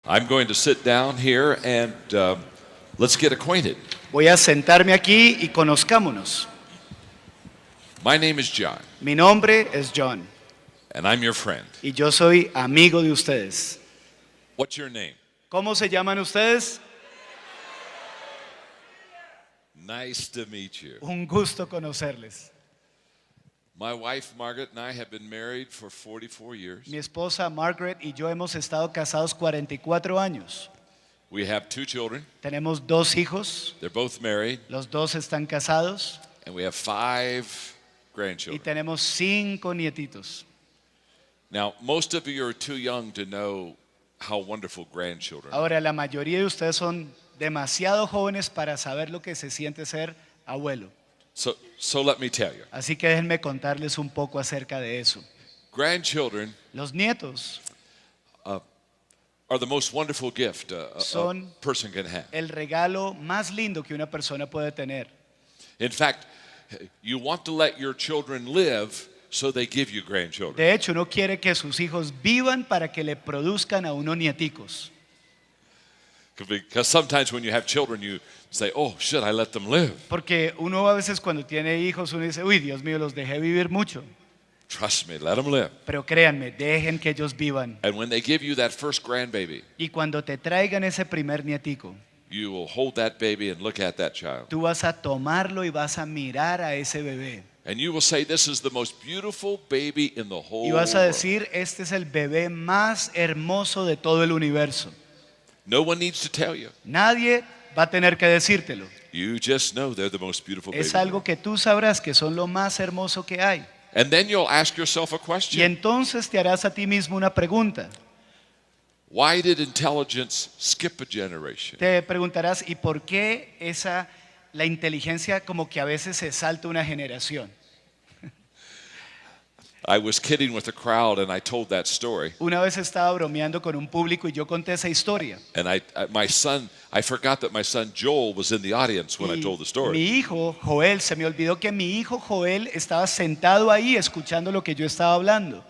I'm going to sit down here and let's get acquainted. Voy a sentarme aquí y conozcámonos. My name is John, Mi nombre es John and I'm your friend. y yo soy amigo de ustedes. What's your name? ¿Cómo se llaman ustedes? Nice to meet you. Un gusto conocerles. My wife, Margaret, and I have been married for 44 years. Mi esposa Margaret y yo hemos estado casados 44 años. We have 2 children. Tenemos 2 hijos, They're both married, los 2 están casados and we have 5 y grandchildren. tenemos 5 nietitos. Now, most of you are too young to know how wonderful grandchildren are. Ahora, la mayoría de ustedes son demasiado jóvenes para saber lo que se siente ser abuelo. So let me tell you. Así que déjenme contarles un poco acerca de eso. Grandchildren Los nietos are the most wonderful gift a Son person can have. el regalo más lindo que una persona puede tener. In fact, you want to let your children live, so they give you grandchildren. De hecho, uno quiere que sus hijos vivan para que le produzcan a uno nieticos. Because sometimes when you have children, you say, oh, should I let them live? Porque uno a veces cuando tiene hijos, uno dice, uy, Dios mío, los dejé vivir mucho. Trust me, let them live. Pero créanme, dejen que ellos vivan. And when they give you that first grandbaby, Y cuando te traigan ese primer nietico, you will hold that baby and look at that child. tú vas a tomarlo y vas a mirar a ese bebé. And you will say, this is the most beautiful baby in the whole Y vas a world. decir, este es el bebé más hermoso de todo el universo. No one needs to tell you. Nadie va a tener que decírtelo. You just know they're the most beautiful baby. Es algo que tú sabrás que son lo más hermoso que hay. And then you'll ask yourself a Y question. entonces te harás a ti mismo una pregunta. Why did intelligence skip a generation? Te preguntarás, ¿y por qué la inteligencia como que a veces se salta una generación? I was kidding with the crowd and I told that story. Una vez estaba bromeando con un público y yo conté esa historia. And I forgot that my son Joel was in the audience when I told the Mi story. hijo Joel, se me olvidó que mi hijo Joel estaba sentado ahí escuchando lo que yo estaba hablando.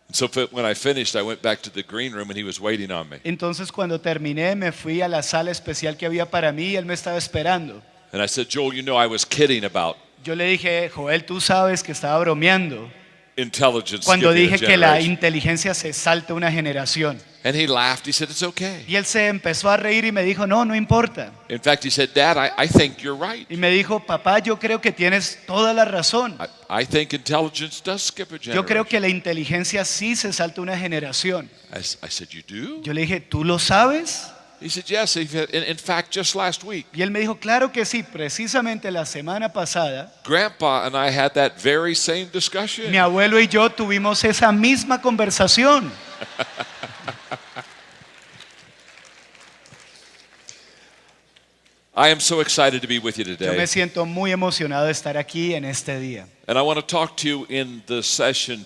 And so when I finished, I went back to the green room and he was waiting on me. Entonces cuando terminé me fui a la sala especial que había para mí y él me estaba esperando. And I said, Joel, you know I was kidding about Yo le dije, Joel, tú sabes que estaba bromeando intelligence cuando skipping a dije que la generation. inteligencia se salta una generación. And he laughed. He said, it's okay. Y él se empezó a reír y me dijo, no, no importa. In fact, he said, Dad, I think you're right. Y me dijo, papá, yo creo que tienes toda la razón. I think intelligence does skip a generation. Yo creo que la inteligencia sí se salta una generación. I said, you do? Yo le dije, ¿tú lo sabes? He said, yes. In fact, just last week, Y él me dijo, claro que sí, precisamente la semana pasada, Grandpa and I had that very same discussion. mi abuelo y yo tuvimos esa misma conversación. I am so excited to be with you Yo today. me siento muy emocionado de estar aquí en este día. And I want to talk to you in this session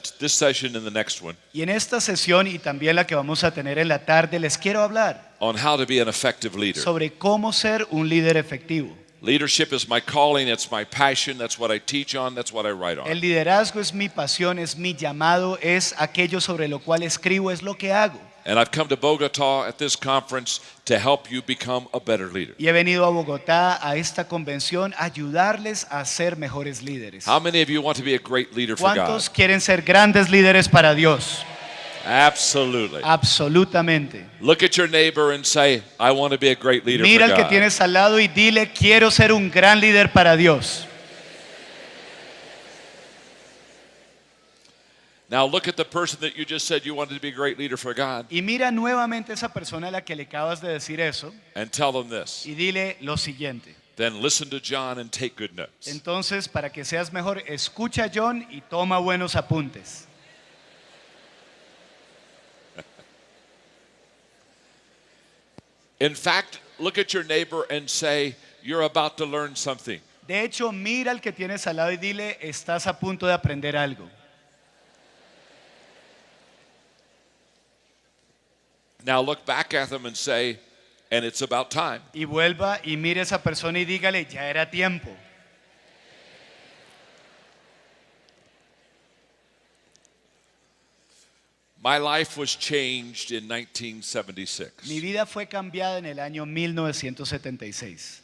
and the next one, Y en esta sesión y también la que vamos a tener en la tarde, les quiero hablar on how to be an effective leader. sobre cómo ser un líder efectivo. Leadership is my calling, it's my passion, that's what I teach on, that's what I write on. El liderazgo es mi pasión, es mi llamado, es aquello sobre lo cual escribo, es lo que hago. And I've come to Bogota at this conference to help you become a better leader. Y he venido a Bogotá a esta convención a ayudarles a ser mejores líderes. How many of you want to be a great leader for God? ¿Cuántos quieren ser grandes líderes para Dios? Absolutely. Absolutamente. Look at your neighbor and say, I want to be a great leader Mira for al que God. tienes al lado y dile, quiero ser un gran líder para Dios. Now look at the person that you just said you wanted to be a great leader for God Y mira nuevamente a esa persona a la que le acabas de decir eso and tell them this. y dile lo siguiente. Then listen to John and take good notes. Entonces, para que seas mejor, escucha a John y toma buenos apuntes. In fact, look at your neighbor and say, you're about to learn something. De hecho, mira al que tienes al lado y dile, estás a punto de aprender algo. Now look back at them and say, and it's about time. Y vuelva y mire a esa persona y dígale, ya era tiempo. My life was changed in 1976. Mi vida fue cambiada en el año 1976.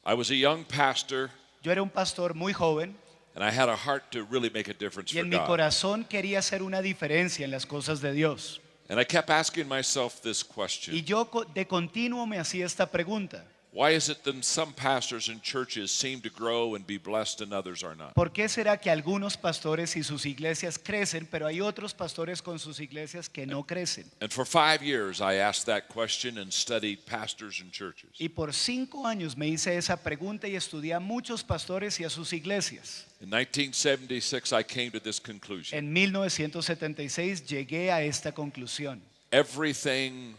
I was a young pastor, Yo era un pastor muy joven and I had a heart to really make a difference y for en mi God. corazón quería hacer una diferencia en las cosas de Dios. And I kept asking myself this Y question. yo de continuo me hacía esta pregunta. Why is it that some pastors and churches seem to grow and be blessed and others are not? ¿Por qué será que algunos pastores y sus iglesias crecen, pero hay otros pastores con sus iglesias que no crecen? And for 5 years, I asked that question and studied pastors and churches. Y por 5 años me hice esa pregunta y estudié a muchos pastores y a sus iglesias. In 1976, I came to this conclusion. En 1976 llegué a esta conclusión. Everything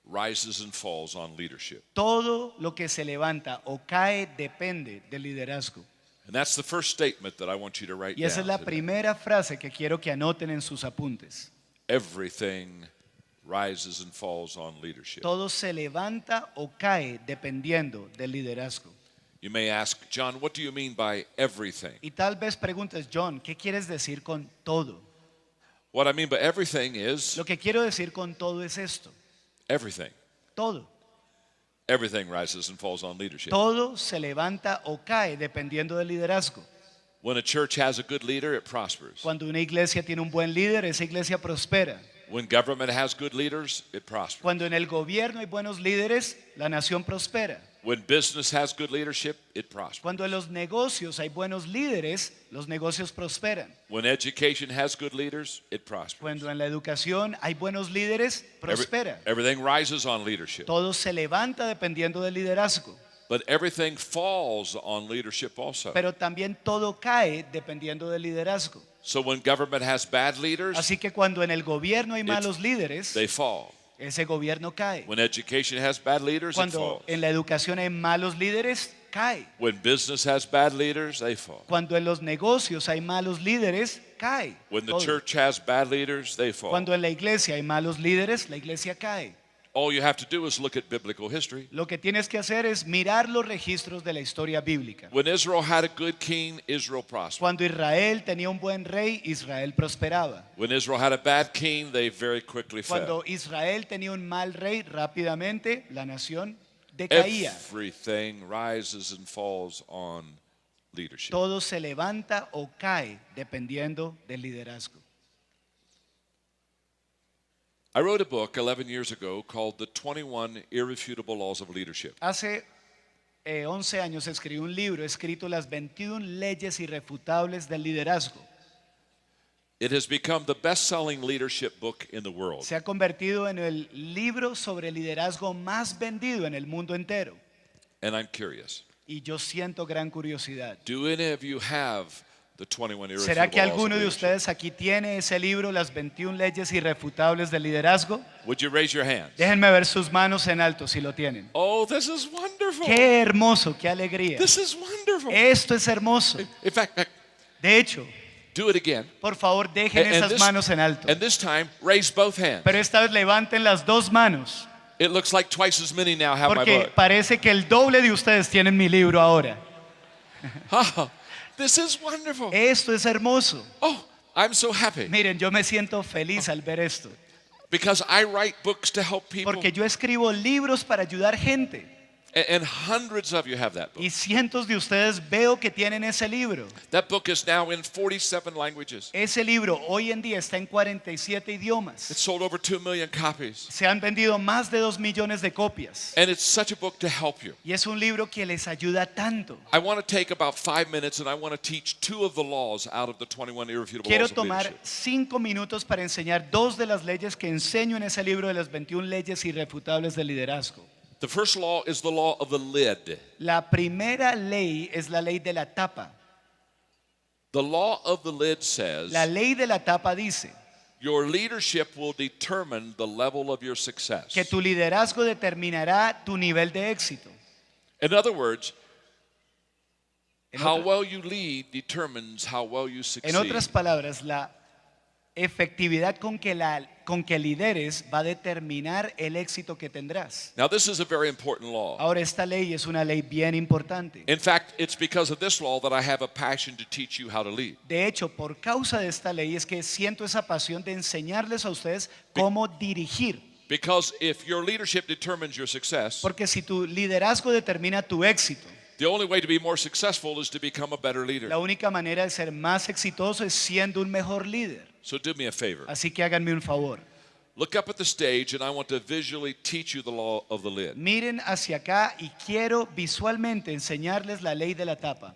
rises and falls on leadership. Todo lo que se levanta o cae depende del liderazgo. And that's the first statement that I want you to write Y esa es la down today. primera frase que quiero que anoten en sus apuntes. Everything rises and falls on leadership. Todo se levanta o cae dependiendo del liderazgo. You may ask, John, what do you mean by everything? Y tal vez preguntes, John, ¿qué quieres decir con todo? What I mean by everything is Lo que quiero decir con todo es esto. everything. Todo. Everything rises and falls on leadership. Todo se levanta o cae dependiendo del liderazgo. When a church has a good leader, it prospers. Cuando una iglesia tiene un buen líder, esa iglesia prospera. When government has good leaders, it prospers. Cuando en el gobierno hay buenos líderes, la nación prospera. When business has good leadership, it prospers. Cuando en los negocios hay buenos líderes, los negocios prosperan. When education has good leaders, it prospers. Cuando en la educación hay buenos líderes, prospera. Everything rises on leadership. Todo se levanta dependiendo del liderazgo, But everything falls on leadership also. pero también todo cae dependiendo del liderazgo. So when government has bad leaders, Así que cuando en el gobierno hay malos líderes, they fall. ese gobierno cae. When education has bad leaders, it Cuando falls. en la educación hay malos líderes, cae. When business has bad leaders, they fall. Cuando en los negocios hay malos líderes, cae. When the Todo. church has bad leaders, they fall. Cuando en la iglesia hay malos líderes, la iglesia cae. All you have to do is look at biblical history. Lo que tienes que hacer es mirar los registros de la historia bíblica. When Israel had a good king, Israel prospered. Cuando Israel tenía un buen rey, Israel prosperaba. When Israel had a bad king, they very quickly fell. Cuando Israel tenía un mal rey, rápidamente la nación decaía. Everything rises and falls on leadership. Todo se levanta o cae dependiendo del liderazgo. I wrote a book 11 years ago called The 21 Irrefutable Laws of Leadership. Hace 11 años escribí un libro escrito Las 21 leyes irrefutables del liderazgo. It has become the best-selling leadership book in the world. Se ha convertido en el libro sobre liderazgo más vendido en el mundo entero. And I'm curious, Y yo siento gran curiosidad. do any of you have the 21 irrefutable ¿Será que laws of alguno de leadership? ustedes aquí tiene ese libro, Las 21 leyes irrefutables del liderazgo? Would you raise your hands? Déjenme ver sus manos en alto si lo tienen. Oh, this is wonderful. Qué hermoso, qué alegría. This is wonderful. Esto es hermoso. In fact, De hecho, do it again. por favor, dejen esas manos en alto. And this time, raise both hands. Pero esta vez levanten las dos manos, It looks like twice as many now have my porque book. parece que el doble de ustedes tienen mi libro ahora. Oh, this is wonderful. Esto es hermoso. Oh, I'm so happy Miren, yo me siento feliz al ver esto, because I write books to help people, porque yo escribo libros para ayudar gente. and hundreds of you have that book. Y cientos de ustedes veo que tienen ese libro. That book is now in 47 languages. Ese libro hoy en día está en 47 It's idiomas. sold over 2 million copies. Se han vendido más de 2 millones de copias. And it's such a book to help you. Y es un libro que les ayuda tanto. I want to take about 5 minutes and I want to teach 2 of the laws out of the 21 irrefutable Quiero laws of tomar leadership. 5 minutos para enseñar 2 de las leyes que enseño en ese libro de las 21 leyes irrefutables del liderazgo. The first law is the law of the lid. La primera ley es la ley de la tapa. The law of the lid says La ley de la tapa dice your leadership will determine the level of your success. que tu liderazgo determinará tu nivel de éxito. In other words, En how otra- well you lead determines how well you En succeed. otras palabras, la efectividad con que lideres va a determinar el éxito que tendrás. Now, this is a very important law. Ahora, esta ley es una ley bien importante. In fact, it's because of this law that I have a passion to teach you how to lead. De hecho, por causa de esta ley es que siento esa pasión de enseñarles a ustedes cómo dirigir. Because if your leadership determines your success, Porque si tu liderazgo determina tu éxito, the only way to be more successful is to become a better leader. la única manera de ser más exitoso es siendo un mejor líder. So do me a favor. Así que háganme un favor. Look up at the stage and I want to visually teach you the law of the lid. Miren hacia acá y quiero visualmente enseñarles la ley de la tapa.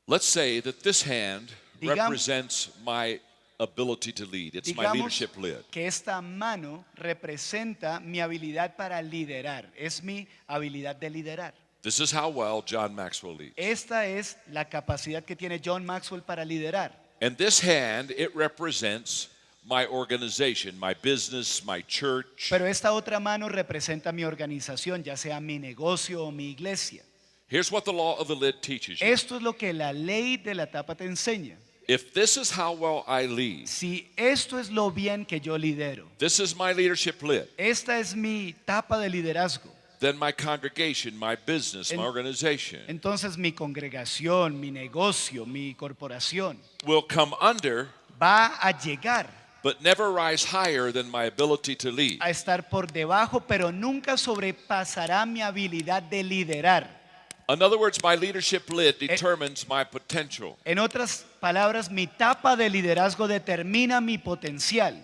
Let's say that this hand Digam- represents my ability to lead. It's my Digamos leadership lid. que esta mano representa mi habilidad para liderar. Es mi habilidad de liderar. This is how well John Maxwell leads. Esta es la capacidad que tiene John Maxwell para liderar. And this hand, it represents my organization, my business, my church. Pero esta otra mano representa mi organización, ya sea mi negocio o mi iglesia. Here's what the law of the lid teaches you. Esto es lo que la ley de la tapa te enseña. If this is how well I lead, Si esto es lo bien que yo lidero, this is my leadership lid, esta es mi tapa de liderazgo, then my congregation, my business, my organization entonces mi congregación, mi negocio, mi corporación will come under, va a llegar but never rise higher than my ability to lead. a estar por debajo, pero nunca sobrepasará mi habilidad de liderar. In other words, my leadership lid determines my potential. En otras palabras, mi tapa de liderazgo determina mi potencial.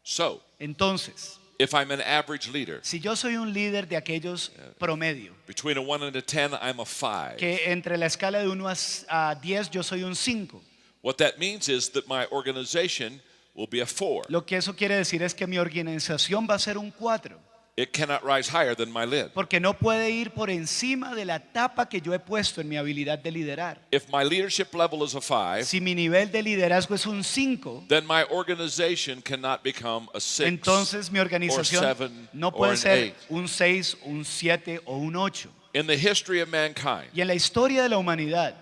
So, Entonces, if I'm an average leader, si yo soy un líder de aquellos promedio, between a 1 and a 10, I'm a 5. que entre la escala de 1 a 10 yo soy un 5. What that means is that my organization will be a 4. Lo que eso quiere decir es que mi organización va a ser un 4, It cannot rise higher than my lid. porque no puede ir por encima de la tapa que yo he puesto en mi habilidad de liderar. If my leadership level is a 5, Si mi nivel de liderazgo es un 5, then my organization cannot become a 6 entonces mi or organización 7 no or puede an ser 8. un 6, un 7 o un 8. In the history of mankind, Y en la historia de la humanidad,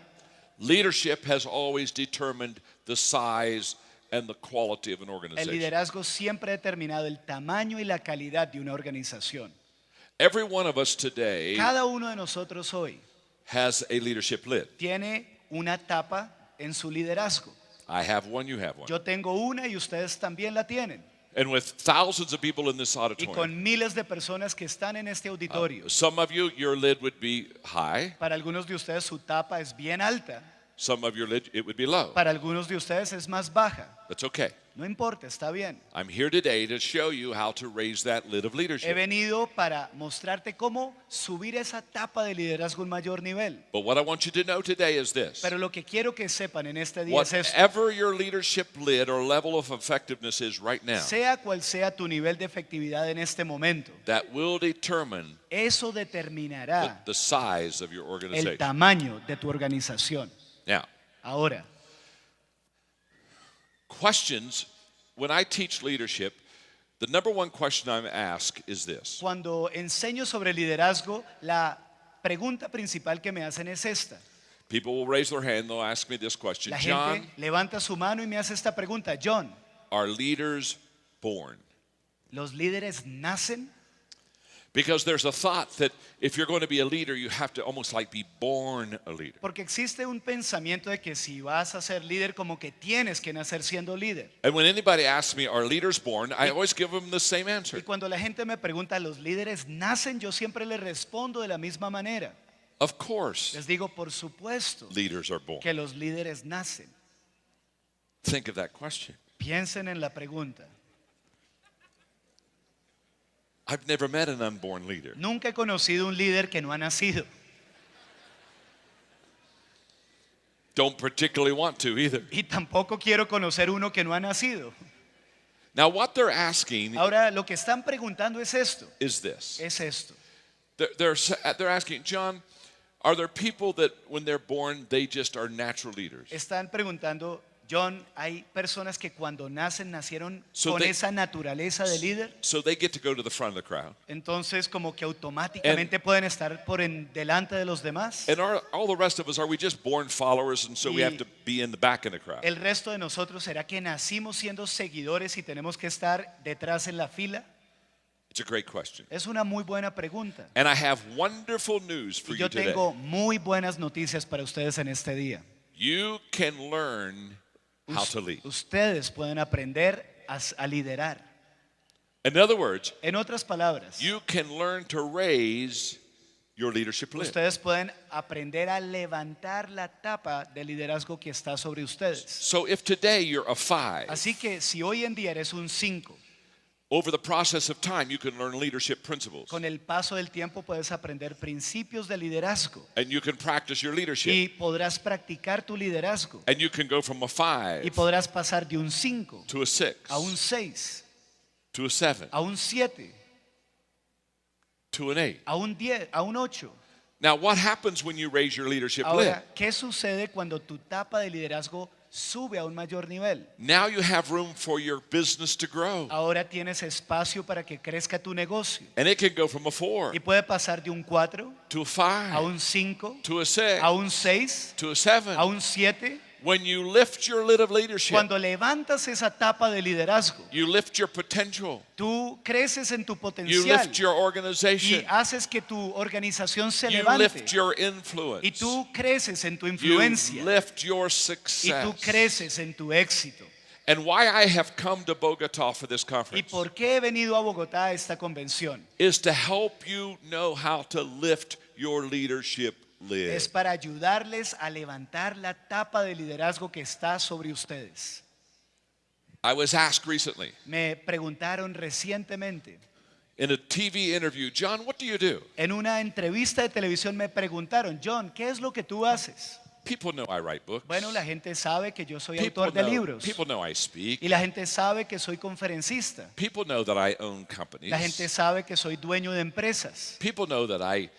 leadership has always determined the size and the quality of an el organization. liderazgo siempre ha determinado el tamaño y la calidad de una organización. Every one of us today Cada uno de nosotros hoy has a leadership lid. tiene una tapa en su liderazgo. I have one, you have one. Yo tengo una y ustedes también la tienen. And with thousands of people in this Y auditorium, con miles de personas que están en este auditorio, some of you, your lid would be high. para algunos de ustedes su tapa es bien alta, Some of your lid, it would be low. para algunos de ustedes es más baja. That's okay. No importa, está bien. I'm here today to show you how to raise that lid of He leadership. venido para mostrarte cómo subir esa tapa de liderazgo a un mayor nivel. But what I want you to know today is this. Pero lo que quiero que sepan en este día es esto. Whatever your leadership lid or level of effectiveness is right now, Sea cual sea tu nivel de efectividad en este momento, that will determine eso determinará the size of your el organization. tamaño de tu organización. Now, Ahora, questions, when I teach leadership, the number one question I'm asked is this. cuando enseño sobre liderazgo, la pregunta principal que me hacen es esta. People will raise their hand, they'll ask me this question. La John, gente levanta su mano y me hace esta pregunta. John, are leaders born? ¿los líderes nacen? Because there's a thought that if you're going to be a leader, you have to almost like be born a leader. Porque existe un pensamiento de que si vas a ser líder, como que tienes que nacer siendo líder. And when anybody asks me, are leaders born? I always give them the same Y answer. cuando la gente me pregunta, ¿los líderes nacen? Yo siempre les respondo de la misma manera. Of course, Les digo, por supuesto, leaders are born. que los líderes nacen. Think of that question. Piensen en la pregunta. I've never met an unborn leader. Nunca he conocido un líder que no ha nacido. Don't particularly want to either. Y tampoco quiero conocer uno que no ha nacido. Now, what they're asking Ahora, lo que están preguntando es esto. is this. Es esto. They're asking, John, are there people that when they're born, they just are natural leaders? Están preguntando, John, hay personas que cuando nacieron So con they- esa naturaleza de líder, So they get to go to the front of the crowd. entonces como que automáticamente pueden estar delante de los demás. And all the rest of us, are we just born followers and so we Y- have to be in the back of the crowd? El resto de nosotros, ¿será que nacimos siendo seguidores y tenemos que estar detrás en la fila? It's a great question. Es una muy buena pregunta. And I have wonderful news for Y you yo today. tengo muy buenas noticias para ustedes en este día. You can learn how to lead. Ustedes pueden aprender a liderar. In other words, En otras palabras, you can learn to raise your leadership lid. ustedes pueden aprender a levantar la tapa de liderazgo que está sobre ustedes. So if today you're a 5, Así que si hoy en día eres un 5, over the process of time you can learn leadership principles. con el paso del tiempo puedes aprender principios de liderazgo And you can practice your leadership. y podrás practicar tu liderazgo And you can go from a y 5 podrás pasar de un 5 to a 6 a un 6, to a 7 a un 7, to an 8. a un 10, a un 8. Now what happens when you raise your leadership lid? Ahora, ¿qué sucede cuando tu tapa de liderazgo sube a un mayor nivel? Now you have room for your business to grow. Ahora tienes espacio para que crezca tu negocio And it can go from a 4 y puede pasar de un 4 to a a 5 un 5, to a 6 a un 6, to a 7. a un 7. When you lift your lid of leadership, Cuando levantas esa tapa de liderazgo, you lift your potential. tú creces en tu You potencial lift your y organization. haces que tu organización se You levante lift your y influence. tú creces en tu You influencia lift your y tú success. creces en tu éxito. And why I have come to Bogota for this ¿Y conference por qué he venido a Bogotá a esta convención? is to help you know how to lift your leadership lid. Es para ayudarles a levantar la tapa de liderazgo que está sobre ustedes. I was asked recently Me preguntaron recientemente, in a TV interview, John, what do you do? en una entrevista de televisión me preguntaron, John, ¿qué es lo que tú haces? People know I write books. Bueno, la gente sabe que yo soy People autor de know, libros people know I speak. y la gente sabe que soy conferencista. People know that I own companies. La gente sabe que soy dueño de empresas People know that I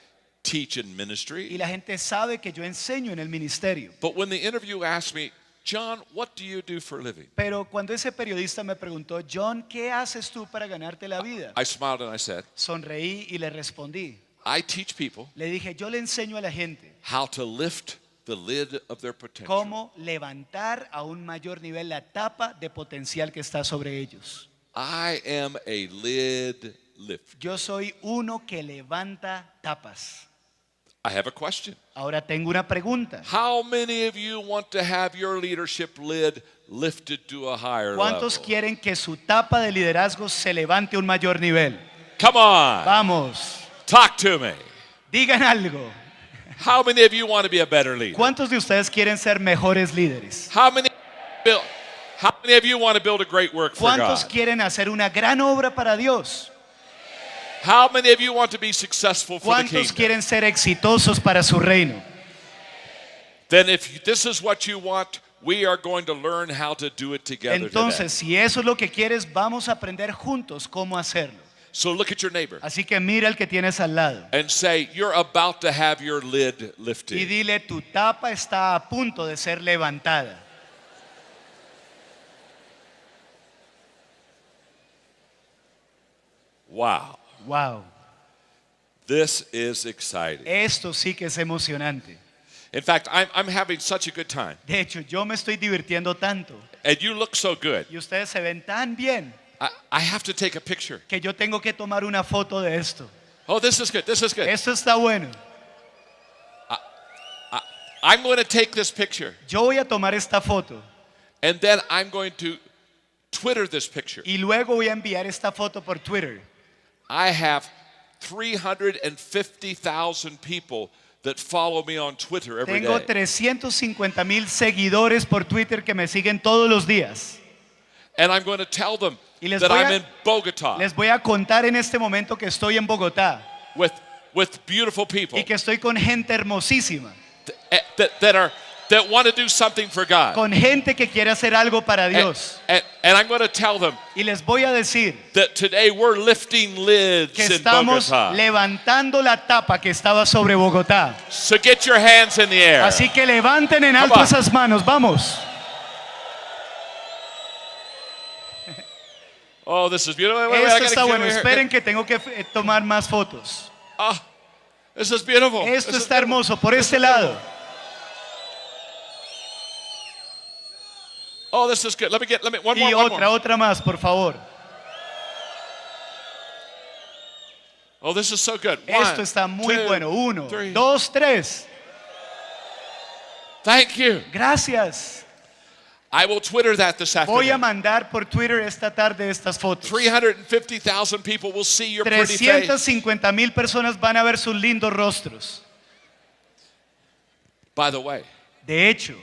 teach in y ministry. la gente sabe que yo enseño en el ministerio. But when the interview asked me, John, what do you do for a living? Pero cuando ese periodista me preguntó, John, ¿qué haces tú para ganarte la vida? I smiled and I said, Sonreí y le respondí. I teach people Le dije, yo le enseño a la gente how to lift the lid of their potential. cómo levantar a un mayor nivel la tapa de potencial que está sobre ellos. I am a lid lifter. Yo soy uno que levanta tapas. I have a question. Ahora tengo una pregunta. How many of you want to have your leadership lid lifted to a higher ¿Cuántos level? quieren que su tapa de liderazgo se levante a un mayor nivel? Come on, Vamos, talk to me. digan algo. How many of you want to be a better leader? ¿Cuántos de ustedes quieren ser mejores líderes? How many of you want to build a great work for ¿Cuántos God? quieren hacer una gran obra para Dios? How many of you want to be successful for the ¿Cuántos kingdom? quieren ser exitosos para su reino? Then if this is what you want, we are going to learn how to do it together Entonces, today. si eso es lo que quieres, vamos a aprender juntos cómo hacerlo. So look at your neighbor Así que mira al que tienes al lado and say, you're about to have your lid y lifted. dile, tu tapa está a punto de ser levantada. Wow, Wow, this is exciting. esto sí que es emocionante. In fact, I'm having such a good time. De hecho, yo me estoy divirtiendo tanto And you look so good. y ustedes se ven tan bien I have to take a picture. que yo tengo que tomar una foto de esto. Oh, this is good. This is good. Esto está bueno. I'm going to take this picture Yo voy a tomar esta foto and then I'm going to Twitter this picture. y luego voy a enviar esta foto por Twitter. I have 350,000 people that follow me on Twitter every Tengo day. 350,000 seguidores por Twitter que me siguen todos los días. And I'm going to tell them Y les that voy a- I'm in Bogota Les voy a contar en este momento que estoy en Bogotá with beautiful people y que estoy con gente hermosísima, that want to do something for God. con gente que quiere hacer algo para Dios. And I'm going to tell them Y les voy a decir that today we're lifting lids que in estamos Bogota. levantando la tapa que estaba sobre Bogotá. So get your hands in the air. Así que levanten en Come alto on. esas manos, vamos. Oh, this is beautiful. Wait, I Esto gotta está get bueno. over here. Esperen que tengo que tomar más fotos. Ah, this is beautiful. Esto This is está hermoso. Por este lado. Oh, this is good. Let me one Y more, one more. otra más, por favor. Oh, this is so good. Esto One, está muy two, bueno. 1, three. 2, 3. Thank you. Gracias. I will Twitter that this Voy a afternoon. mandar por Twitter esta tarde estas fotos. 350,000 people will see your pretty face. 350,000 personas van a ver sus lindos rostros. By the way, De hecho,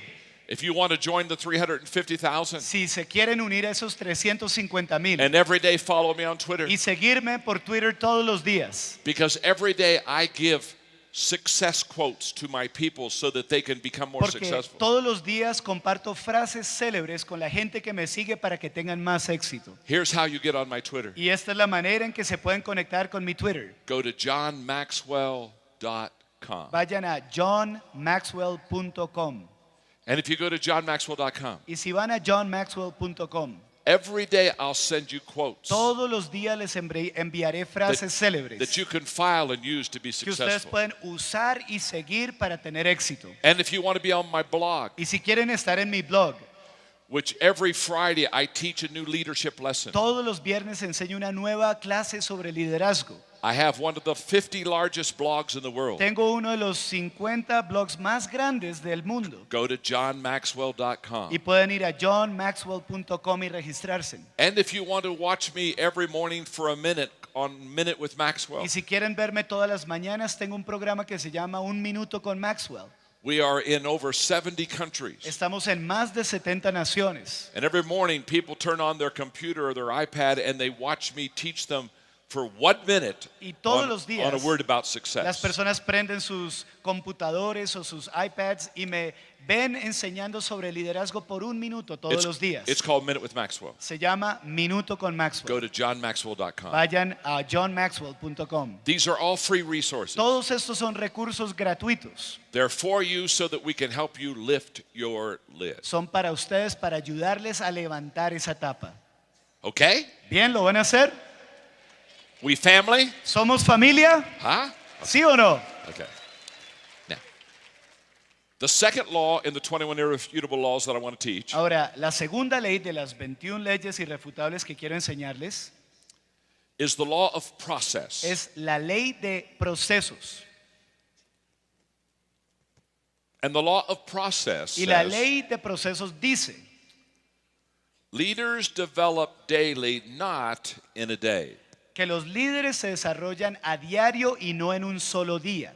if you want to join the 350,000 si se quieren unir a esos 350,000 and every day follow me on Twitter, y seguirme por Twitter todos los días, because every day I give success quotes to my people so that they can become more porque successful. todos los días comparto frases célebres con la gente que me sigue para que tengan más éxito. Here's how you get on my Twitter. Y esta es la manera en que se pueden conectar con mi Twitter. Go to johnmaxwell.com. Vayan a johnmaxwell.com. And if you go to johnmaxwell.com, Y si van a johnmaxwell.com, every day I'll send you quotes todos los días les enviaré frases célebres that you can file and use to be que ustedes successful. pueden usar y seguir para tener éxito. And if you want to be on my blog, Y si quieren estar en mi blog, which every Friday I teach a new leadership lesson. todos los viernes enseño una nueva clase sobre liderazgo. I have one of the 50 largest blogs in the world. Tengo uno de los 50 blogs más grandes del mundo. Go to johnmaxwell.com. Y pueden ir a johnmaxwell.com y registrarse. And if you want to watch me every morning for a minute on Minute with Maxwell, Y si quieren verme todas las mañanas, tengo un programa que se llama Un Minuto con Maxwell. we are in over 70 countries. Estamos en más de 70 naciones. And every morning people turn on their computer or their iPad and they watch me teach them for 1 minute Y todos los días, on a word about Las success. personas prenden sus computadores o sus iPads y me ven enseñando sobre liderazgo por 1 minuto todos los días. It's called Minute with Maxwell. Se llama Minuto con Go Maxwell. to johnmaxwell.com. Vayan a johnmaxwell.com. These are all free resources. Todos estos son recursos gratuitos. They're for you so that we can help you lift your lid. Son para ustedes, para ayudarles a levantar esa tapa. Okay? Bien, ¿lo van a hacer? We family? ¿Somos familia? Huh? ¿Sí o no? Okay. Now, the second law in the 21 irrefutable laws that I want to teach Ahora, la segunda ley de las 21 leyes irrefutables que quiero enseñarles is the law of process. es la ley de procesos. And the law of process Y la says, ley de procesos dice, leaders develop daily, not in a day. que los líderes se desarrollan a diario y no en un solo día.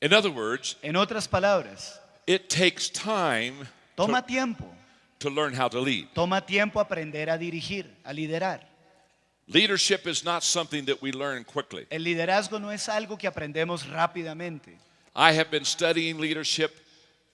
In other words, En otras palabras, it takes time toma tiempo. to learn how to lead. Toma tiempo aprender a dirigir, a liderar. Leadership is not something that we learn quickly. El liderazgo no es algo que aprendemos rápidamente. I have been studying leadership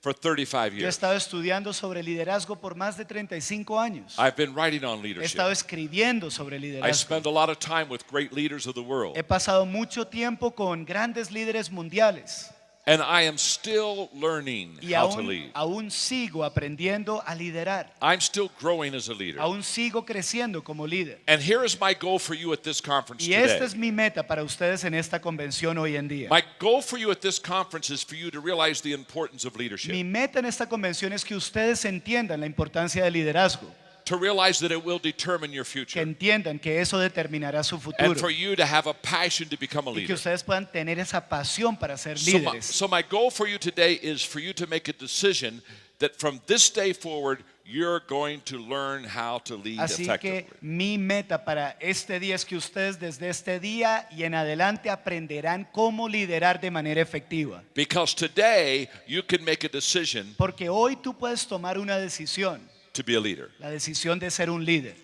for 35 Yo he years. estado estudiando sobre liderazgo por más de 35 años. I've been writing on He leadership. estado escribiendo sobre I liderazgo. spend a lot of time with great leaders of the world. He pasado mucho tiempo con grandes líderes mundiales. And I am still learning Y how to lead. aún sigo aprendiendo a liderar. I'm still growing as a leader. Aún sigo creciendo como líder. And here is my goal for you at this conference Y esta today. es mi meta para ustedes en esta convención hoy en día. My goal for you at this conference is for you to realize the importance of leadership. Mi meta en esta convención es que ustedes entiendan la importancia del liderazgo. To realize that it will determine your Que future. entiendan que eso determinará su And futuro. for you to have a passion to become a Y que leader. ustedes puedan tener esa pasión para ser So líderes. my goal for you today is for you to make a decision that from this day forward, you're going to learn how to lead Así effectively. que mi meta para este día es que ustedes desde este día y en adelante aprenderán cómo liderar de manera efectiva. Because today, you can make a decision Porque hoy tú puedes tomar una decisión, to be a leader. la decisión de ser un líder.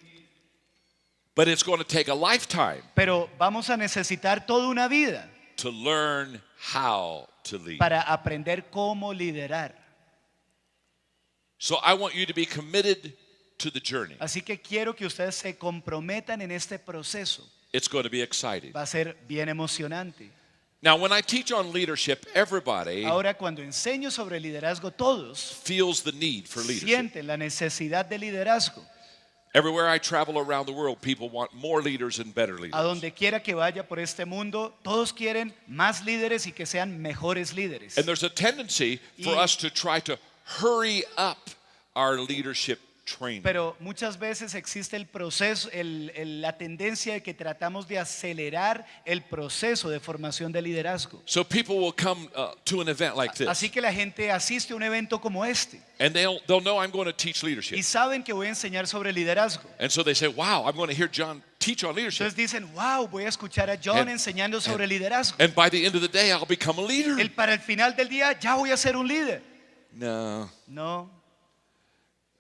But it's going to take a lifetime Pero vamos a necesitar toda una vida to learn how to lead. para aprender cómo liderar. So I want you to be committed to the journey. Así que quiero que ustedes se comprometan en este proceso. It's going to be exciting. Va a ser bien emocionante. Now, when I teach on leadership, everybody Ahora, cuando enseño sobre liderazgo, todos feels the need for leadership. sienten la necesidad de liderazgo. Everywhere I travel around the world, people want more leaders and better A leaders. donde quiera que vaya por este mundo, todos quieren más líderes y que sean mejores líderes. And there's a tendency for Y- us to try to hurry up our leadership training. Pero muchas veces existe el proceso, la tendencia de que tratamos de acelerar el proceso de formación de liderazgo. So people will come to an event like this, Así que la gente asiste a un evento como este and they'll know I'm going to teach leadership. y saben que voy a enseñar sobre liderazgo. And so they say, wow, I'm going to hear John teach on leadership. Entonces dicen, wow, voy a escuchar a John And- enseñando sobre liderazgo. And by the end of the day, I'll become a leader. Para el final del día ya voy a ser un líder. No, No,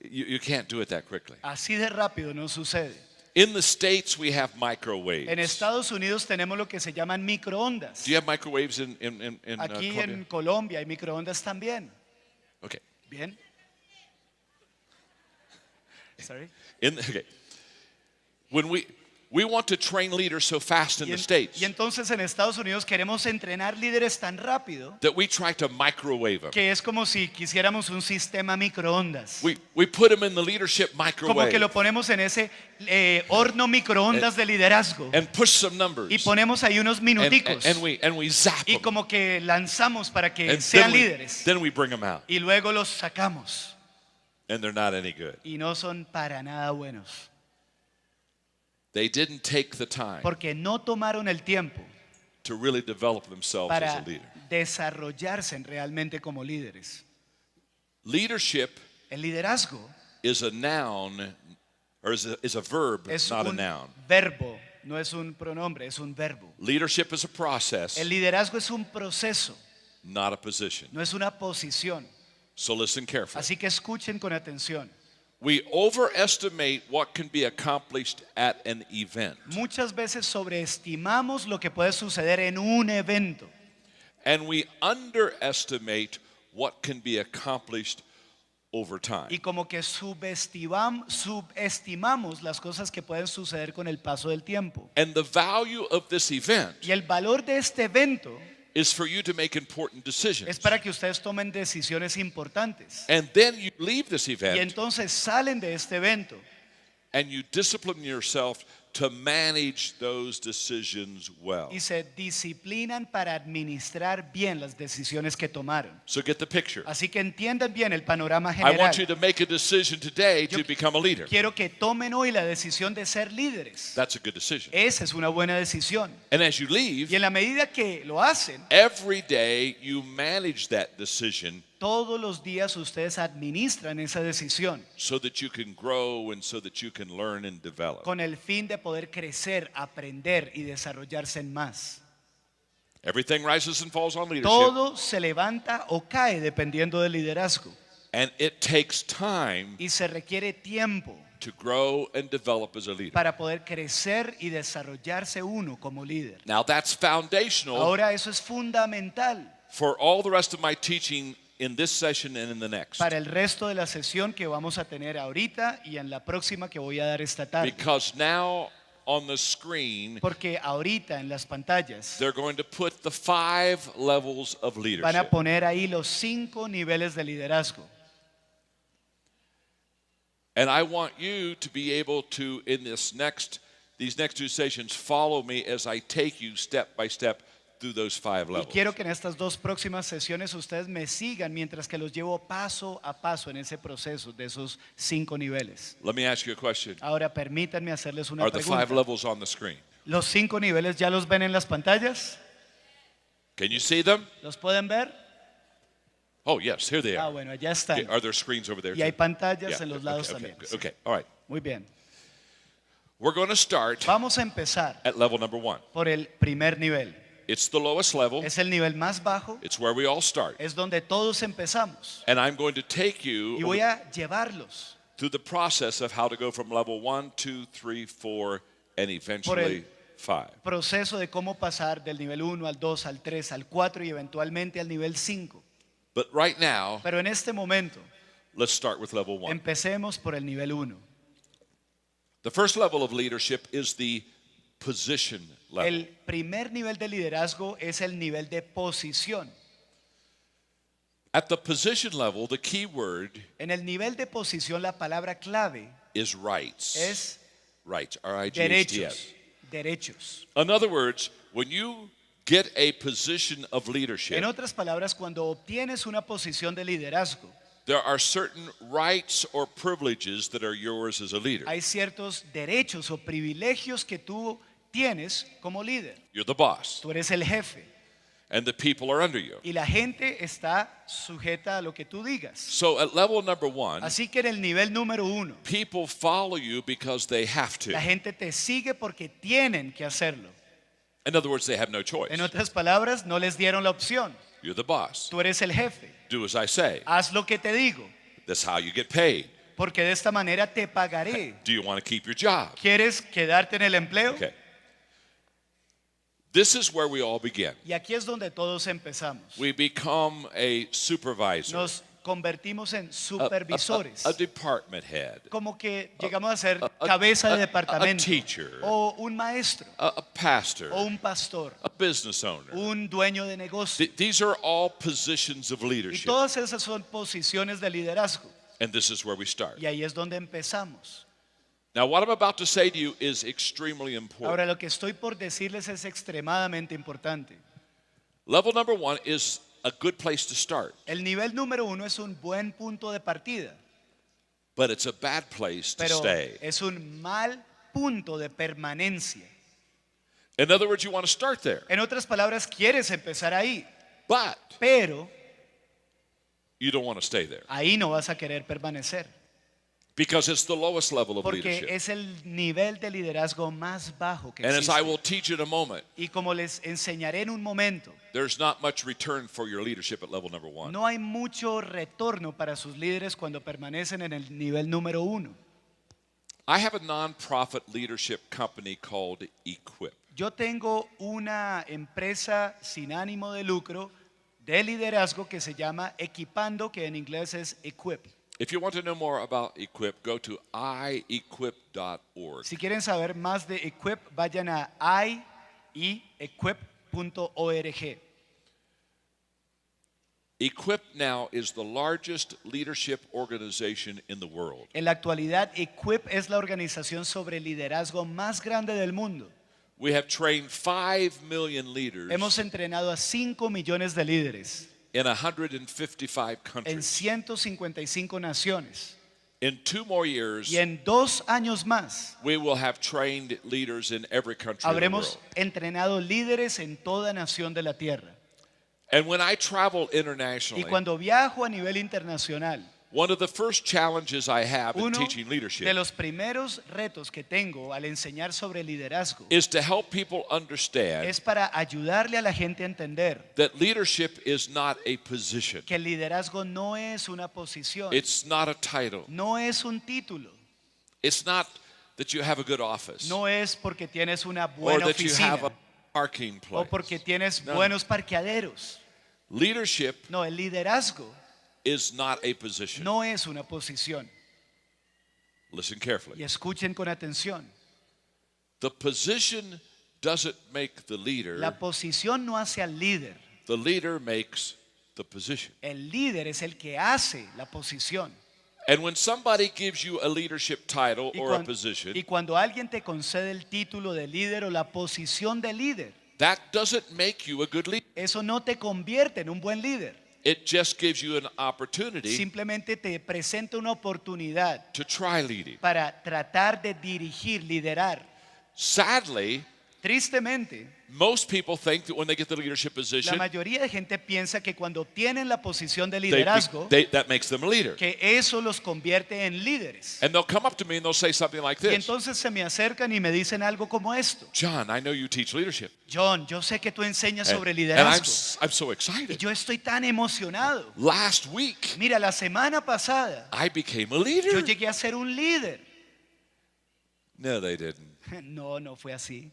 you can't do it that quickly. así de rápido no sucede. In the States, we have En microwaves. Estados Unidos tenemos lo que se llaman microondas. Do you have microwaves in Aquí Colombia? en Colombia hay microondas también. Okay. Bien. Sorry. Okay. When we want to train leaders so fast in the States Y entonces en Estados Unidos queremos entrenar líderes tan rápido that we try to microwave them. que es como si quisiéramos un sistema microondas. We put them in the leadership Como microwave que lo ponemos en ese horno microondas de liderazgo and push some numbers. y ponemos ahí unos minuticos And we zap y them. como que lanzamos para que And sean then líderes then we bring them out, y luego los sacamos and they're not any good. y no son para nada buenos They didn't take the time porque no tomaron el tiempo to really develop themselves as para a leader. desarrollarse realmente como líderes. Leadership El liderazgo is a noun, or is a verb, es not a un noun. verbo, no es un pronombre, es un verbo. Leadership is a process, El liderazgo es un proceso, not a position. no es una posición. So listen carefully. Así que escuchen con atención. We overestimate what can be accomplished at an event, Muchas veces sobreestimamos lo que puede suceder en un evento and we underestimate what can be accomplished over time. y como que subestimamos las cosas que pueden suceder con el paso del tiempo. And the value of this event Y el valor de este evento is for you to make important decisions. es para que ustedes tomen decisiones importantes. And then you leave this Y event entonces salen de este evento and you discipline yourself to manage those decisions well. y se disciplinan para administrar bien las decisiones que tomaron. So get the picture. Así que entiendan bien el panorama I want you general. to make a decision today to Yo- become a leader. Quiero que tomen hoy la decisión de ser líderes. That's a good decision. Esa es una buena decisión. And as you Y leave, en la medida que lo hacen, every day you manage that decision todos los días ustedes administran esa decisión so that you can grow and so that you can learn and develop. con el fin de poder crecer, aprender y desarrollarse en más. Everything rises and falls on leadership, Todo se levanta o cae dependiendo del liderazgo and it takes time y se requiere tiempo to grow and develop as a leader. para poder crecer y desarrollarse uno como líder. Now that's foundational Ahora eso es fundamental for all the rest of my teaching in this session and in the next. para el resto de la sesión que vamos a tener ahorita y en la próxima que voy a dar esta tarde. Because now on the screen, Porque ahorita en las pantallas they're going to put the 5 levels of van a leadership. poner ahí los 5 niveles de liderazgo. And I want you to be able to, in these next 2 sessions, follow me as I take you step by step through those 5 Y levels. quiero que en estas dos próximas sesiones ustedes me sigan mientras que los llevo paso a paso en ese proceso de esos 5 niveles. Let me ask you a question. Ahora permítanme hacerles una Are the 5 pregunta. levels on the screen? ¿Los 5 niveles ya los ven en las pantallas? Can you see them? ¿Los pueden ver? Oh, yes, here they Ah, are. bueno, allá están. Okay, are there screens over there? Y hay too? pantallas Yeah, en los okay, lados okay, también. okay, Sí. okay, all right. Muy bien. We're going to start Vamos a empezar at level number 1. por el primer nivel. It's the lowest level. Es el nivel más bajo, It's where we all start. es donde todos empezamos. And I'm going to take Y you voy a llevarlos through the process of how to go from level 1, 2, 3, 4, and eventually 5. proceso de cómo pasar del nivel 1 al 2, al 3, al 4 y eventualmente al nivel 5. But right now, Pero en este momento, let's start with level 1. empecemos por el nivel 1. The first level of leadership is the position level. El primer nivel de liderazgo es el nivel de posición. At the position level, the key word En el nivel de posición la palabra clave is rights. es Rights, R-I-G-H-T-S. derechos. Derechos. In other words, when you get a position of leadership, En otras palabras, cuando obtienes una posición de liderazgo, there are certain rights or privileges that are yours as a leader. hay ciertos derechos o privilegios que tú tienes como líder. You're the boss, Tú eres el jefe and the people are under you. y la gente está sujeta a lo que tú digas. So at level number 1, Así que en el nivel número 1, people follow you because they have to. la gente te sigue porque tienen que hacerlo. In other words, they have no choice. En otras palabras, no les dieron la opción. You're the boss. Tú eres el jefe. Do as I say. Haz lo que te digo, That's how you get paid. porque de esta manera te pagaré. Do you want to keep your job? ¿Quieres quedarte en el empleo? Okay. This is where we all begin. Y aquí es donde todos empezamos. We become a supervisor, Nos convertimos en a supervisores. department head, Como que llegamos a ser cabeza de departamento, a teacher, o un maestro, a pastor, o un pastor, a business owner. un dueño de negocio. These are all positions of Y leadership. todas esas son posiciones de liderazgo. And this is where we start. Y ahí es donde empezamos. Now, what I'm about to say to you is extremely important. Ahora lo que estoy por decirles es extremadamente importante. Level number 1 is a good place to start, El nivel número 1 es un buen punto de partida, but it's a bad place to pero stay. es un mal punto de permanencia. In other words, you want to start there, En otras palabras, quieres empezar ahí, but pero you don't want to stay there ahí no vas a querer permanecer, because it's the lowest level of porque leadership. es el nivel de liderazgo más bajo que And as I will existe. teach you in a moment, Y como les enseñaré en un momento, there's not much return for your leadership at level number 1. no hay mucho retorno para sus líderes cuando permanecen en el nivel número 1. I have a non-profit leadership company called Equip. Yo tengo una empresa sin ánimo de lucro de liderazgo que se llama Equipando, que en inglés es Equip. If you want to know more about Equip, go to iequip.org. Si quieren saber más de Equip, vayan a iequip.org. Equip now is the largest leadership organization in the world. En la actualidad, Equip es la organización sobre liderazgo más grande del mundo. We have trained 5 million leaders Hemos entrenado a 5 millones de líderes in 155 en countries. 155 naciones. In 2 more years, Y en 2 años más we will have trained leaders in every country of the habremos world. entrenado líderes en toda nación de la tierra. And when I travel Y internationally, cuando viajo a nivel internacional, one of the first challenges I have in uno teaching de leadership los primeros retos que tengo al enseñar sobre liderazgo is to help people understand es para ayudarle a la gente a entender that leadership is not a position. que el liderazgo no es una posición, It's not a title. no es un título, It's not that you have a good office no es porque tienes una or buena that you have a oficina parking o place. porque tienes No. buenos parqueaderos. Leadership No, el liderazgo is not a position. no es una posición. Listen Y carefully. escuchen con atención. The position doesn't make the leader. La posición no hace al líder. The leader makes the position. El líder es el que hace la posición. And when somebody gives you a leadership title Y or a cuan- position, y cuando alguien te concede el título de líder o la posición de líder, that doesn't make you a good leader. eso no te convierte en un buen líder. It just gives you an opportunity Simplemente te presenta una oportunidad to try leading. para tratar de dirigir, liderar. Sadly, Tristemente, most people think that when they get the leadership la position, mayoría de gente piensa que cuando obtienen la posición de they- liderazgo, that makes them a leader. que eso los convierte en líderes. And they'll come up to me and they'll say something like Y this. entonces se me acercan y me dicen algo como esto. John, I know you teach leadership. John, yo sé que tú enseñas And, sobre and I'm, liderazgo. I'm so Y excited. yo estoy tan emocionado. Last week, Mira, la semana pasada I became a yo leader. llegué a ser un líder. No, they didn't. No, no fue así.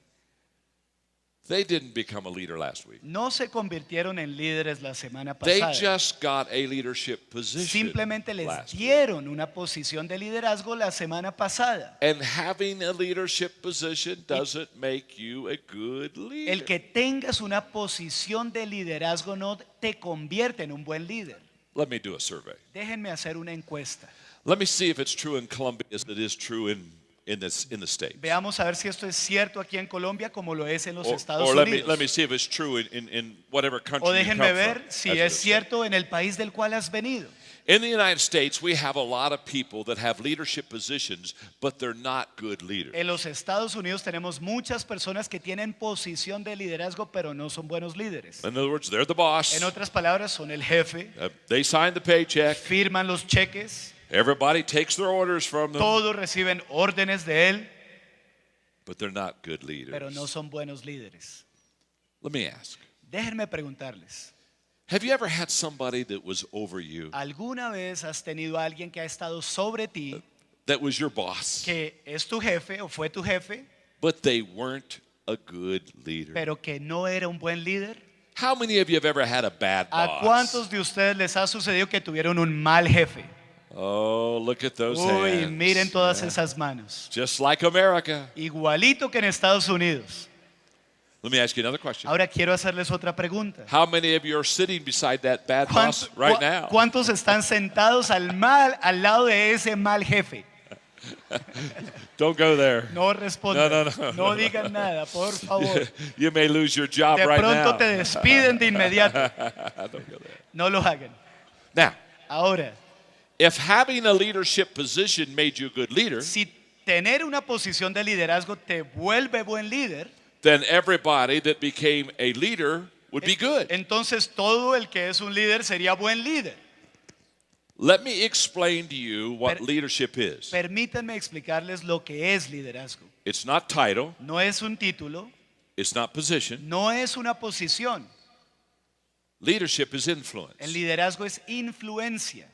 They didn't become a leader last week. no se convirtieron en líderes la semana They pasada. just got a leadership position Simplemente les last week. dieron una posición de liderazgo la semana pasada. And having a leadership position doesn't make you a good leader. El que tengas una posición de liderazgo no te convierte en un buen líder. Let me do a survey. Déjenme hacer una encuesta. Let me see if it's true in Colombia as it is true in the States. Veamos a ver si esto es cierto aquí en Colombia como lo es en los Or Estados let Unidos. me see if it's true in whatever country O you déjenme come ver from. si as es it is. cierto en el país del cual has venido. In the United States, we have a lot of people that have leadership positions, but they're not good leaders. En los Estados Unidos tenemos muchas personas que tienen posición de liderazgo pero no son buenos líderes. In other words, they're the boss. En otras palabras, son el jefe, They sign the paycheck. firman los cheques, Everybody takes their orders from them, todos reciben órdenes de él, but they're not good leaders. pero no son buenos líderes. Let me ask. Déjenme preguntarles, Have you ever had somebody that was over you, ¿alguna vez has tenido a alguien que ha estado sobre ti, that was your boss, que es tu jefe o fue tu jefe, but they weren't a good leader? pero que no era un buen líder? How many of you have ever had a bad ¿A boss? cuántos de ustedes les ha sucedido que tuvieron un mal jefe? Oh, look at those Uy, hands. miren todas Yeah. esas manos. Just like America. Igualito que en Estados Unidos. Let me ask you another question. Ahora quiero hacerles otra pregunta. How many of you are sitting beside that bad boss right now? ¿Cuántos están sentados al lado de ese mal jefe? Don't go there. No respondan. No. No digan nada, por favor. You may lose your job De right pronto now. te despiden de inmediato. Don't go there. No lo hagan. Now, Ahora, if having a leadership position made you a good leader, si tener una posición de liderazgo te vuelve buen líder, then everybody that became a leader would be good. entonces todo el que es un líder sería buen líder. Let me explain to you what Per- leadership is. Permítanme explicarles lo que es liderazgo. It's not title, No es un título, it's not position. no es una posición. Leadership is influence. El liderazgo es influencia.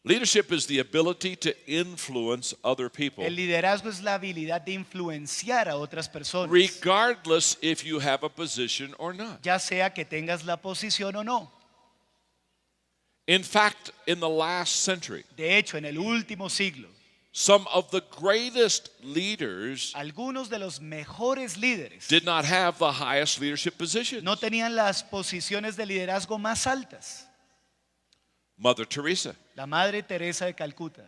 Leadership is the ability to influence other people, El liderazgo es la habilidad de influenciar a otras personas, regardless if you have a position or not. ya sea que tengas la posición o no. In fact, in the last century, De hecho, en el último siglo, some of the greatest leaders algunos de los mejores líderes did not have the highest leadership positions. no tenían las posiciones de liderazgo más altas. Mother Teresa, La Madre Teresa de Calcuta,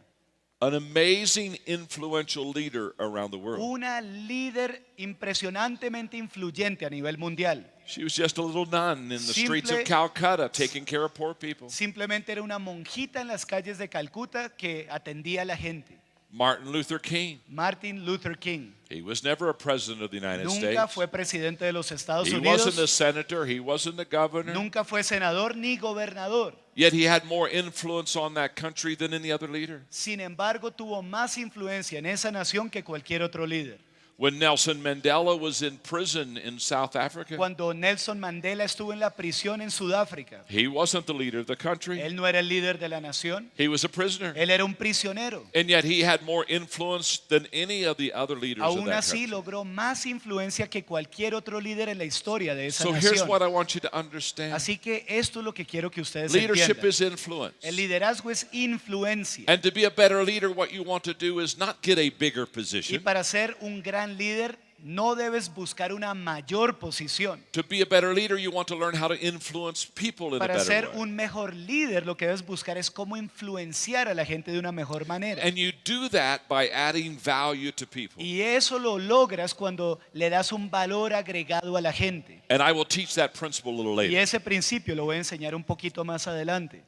an amazing influential leader around the world. una líder impresionantemente influyente a nivel mundial. She was just a little nun in the streets of Simple- Calcutta taking care of poor people. Simplemente era una monjita en las calles de Calcuta que atendía a la gente. Martin Luther King, Martin Luther King he was never a president of the United nunca States. fue presidente de los Estados He wasn't a Unidos, senator, he wasn't a governor. nunca fue senador ni gobernador. Yet he had more influence on that country than any other leader. Sin embargo, tuvo más influencia en esa nación que cualquier otro líder. When Nelson Mandela was in prison in South Africa, Cuando Nelson Mandela estuvo en la prisión en Sudáfrica, he wasn't the leader of the country. él no era el líder de la nación, He was a prisoner. él era un prisionero. And yet he had more influence than any of the other leaders of Aún that así country. logró más influencia que cualquier otro líder en la historia de esa So here's nación. what I want you to understand. Así que esto es lo que quiero que ustedes Leadership entiendan. is influence. El liderazgo es influencia. And to be a better leader, what you want to do is not get a bigger Y position. para ser un gran líder no debes buscar una mayor posición. To be a better leader, you want to learn how to influence people in a Para better ser way. un mejor líder lo que debes buscar es cómo influenciar a la gente de una mejor manera. And you do that by adding value to people. Y eso lo logras cuando le das un valor agregado a la gente. And I will teach that principle a little Y later. ese principio lo voy a enseñar un poquito más adelante.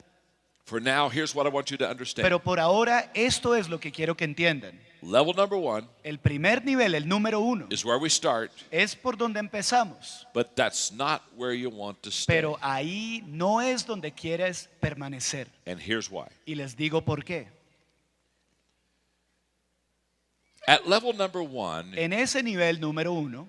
For now, here's what I want you to understand. Pero por ahora esto es lo que quiero que entiendan. Level number 1 El primer nivel, el número 1, is where we start, es por donde empezamos. but that's not where you want to stay. Pero ahí no es donde quieres permanecer. And here's why. Y les digo por qué. At level number 1, En ese nivel número 1,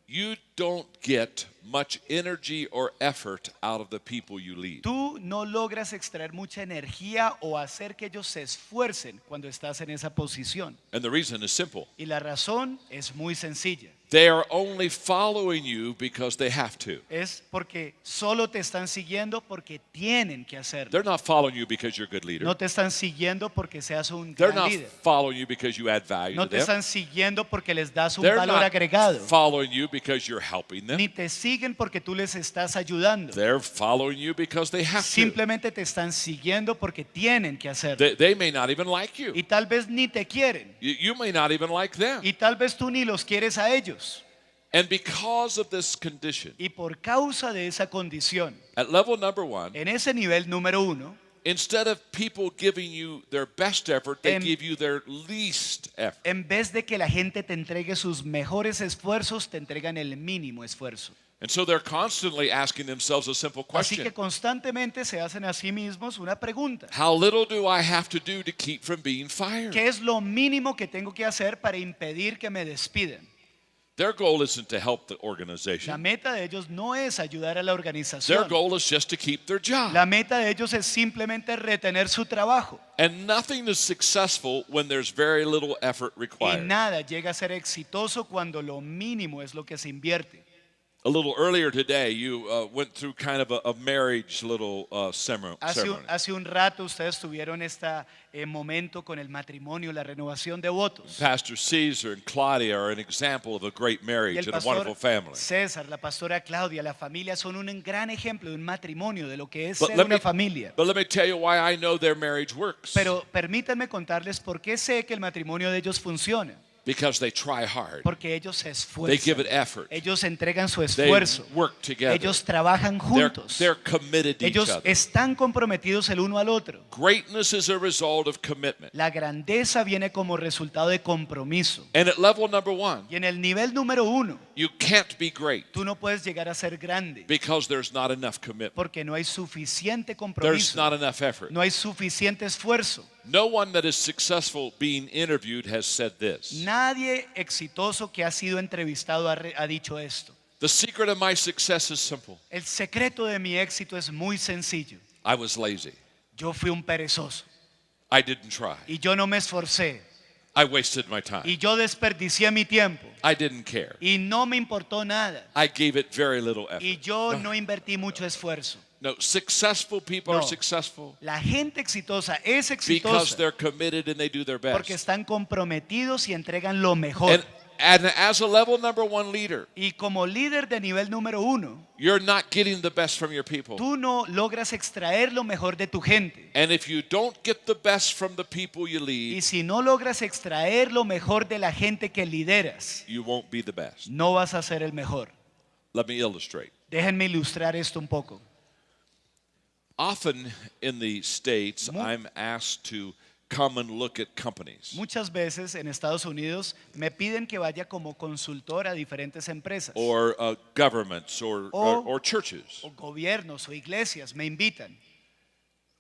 you don't get much energy or effort out of the people you lead. tú no logras extraer mucha energía o hacer que ellos se esfuercen cuando estás en esa posición. And the reason is simple. Y la razón es muy sencilla. They are only following you because they have to. Es porque solo te están siguiendo porque tienen que hacerlo. They're not following you because you're a good leader. No te están siguiendo porque seas un They're gran not líder. following you because you add value No to te them. están siguiendo porque les das un They're valor not agregado. following you because you're helping them. Ni te siguen porque tú les estás ayudando. They're following you because they have to. Simplemente te están siguiendo porque tienen que hacerlo. They may not even like you. Y tal vez ni te quieren. You may not even like them. Y tal vez tú ni los quieres a ellos. And because of this condition, Y por causa de esa condición, at level number 1, en ese nivel número 1, instead of people giving you their best effort, they En- give you their least effort. en vez de que la gente te entregue sus mejores esfuerzos, te entregan el mínimo esfuerzo. And so they're constantly asking themselves a simple Así question. que constantemente se hacen a sí mismos una pregunta. How little do I have to do to keep from being fired? ¿Qué es lo mínimo que tengo que hacer para impedir que me despidan? Their goal isn't to help the La organization. meta de ellos no es ayudar a la Their organización. goal is just to keep their job. La meta de ellos es simplemente retener su trabajo. And nothing is successful when there's very little effort Y required. nada llega a ser exitoso cuando lo mínimo es lo que se invierte. A little earlier today, you went through kind of a marriage little ceremony. Hace un rato ustedes tuvieron este momento con el matrimonio, la renovación de votos. Pastor Caesar and Claudia are an example of a great Y marriage el and a wonderful pastor family. César, la pastora Claudia, la familia son un gran ejemplo de un matrimonio, de lo que es But ser let una me- familia. But let me tell you why I know their marriage works. Pero permítanme contarles por qué sé que el matrimonio de ellos funciona. Because they try hard. Porque ellos se They esfuerzan. give it effort. Ellos entregan su They esfuerzo. work together. Ellos trabajan juntos. They're committed to each Ellos other. están comprometidos el uno al otro. Greatness is a result of commitment. La grandeza viene como resultado de compromiso. And at level number 1, Y en el nivel número 1, you can't be great tú no puedes llegar a ser grande because there's not enough commitment. porque no hay suficiente There's compromiso, not enough effort. no hay suficiente esfuerzo. No one that is successful being interviewed has said this. Nadie exitoso que ha sido entrevistado ha dicho esto. The secret of my success is simple. El secreto de mi éxito es muy sencillo. I was lazy. Yo fui un perezoso I didn't try. y yo no me esforcé I wasted my time. y yo desperdicié mi tiempo I didn't care. y no me importó nada I gave it very little effort. y yo no invertí mucho esfuerzo. No, successful people are No. successful La gente exitosa es because exitosa they're committed and they do their porque best. están comprometidos y entregan lo mejor. And as a level number 1 leader, Y como líder de nivel número 1, you're not getting the best from your people. tú no logras extraer lo mejor de tu gente. And if you don't get the best from the people you Y lead, si no logras extraer lo mejor de la gente que lideras, you won't be the best. no vas a ser el mejor. Let me illustrate. Déjenme ilustrar esto un poco. Often in the States, Mu- I'm asked to come and look at companies Muchas veces en Estados Unidos me piden que vaya como consultor a diferentes empresas or governments or churches. o gobiernos o iglesias, me invitan.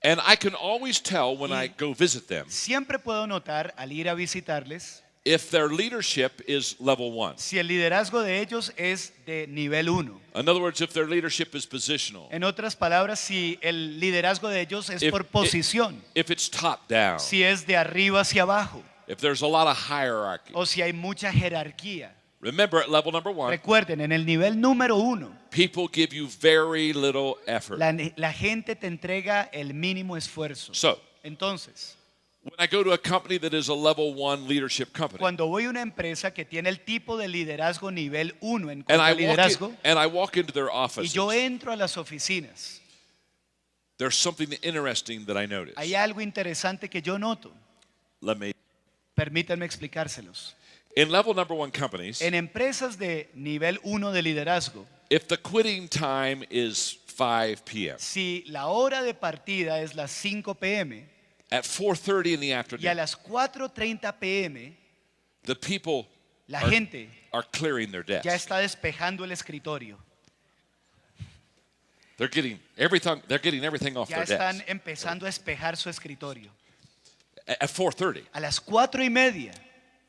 And I can always tell when I go visit them Siempre puedo notar al ir a visitarles if their leadership is level 1. si el liderazgo de ellos es de nivel 1. In other words, if their leadership is positional, En otras palabras, si el liderazgo de ellos es If- por posición, if it's top down, si es de arriba hacia abajo if there's a lot of hierarchy. o si hay mucha jerarquía. Remember, at level number 1, Recuerden, en el nivel número 1, people give you very little effort. la gente te entrega el mínimo esfuerzo. So, Entonces, when I go to a company that is a level 1 leadership company, cuando voy a una empresa que tiene el tipo de liderazgo nivel 1 en and cuanto I a liderazgo, walk into their y offices, yo entro a las oficinas, there's something interesting that I notice. hay algo interesante que yo noto. Let me. Permítanme explicárselos. In level number 1 companies, En empresas de nivel 1 de liderazgo, if the quitting time is 5 p.m., si la hora de partida es las 5 p.m. at 4:30 in the y a afternoon, las 4:30 p.m. the people la are, gente are clearing their ya desks. está despejando el escritorio, They're getting everything off ya their están desk. empezando a espejar su escritorio. At 4:30, A las 4:30,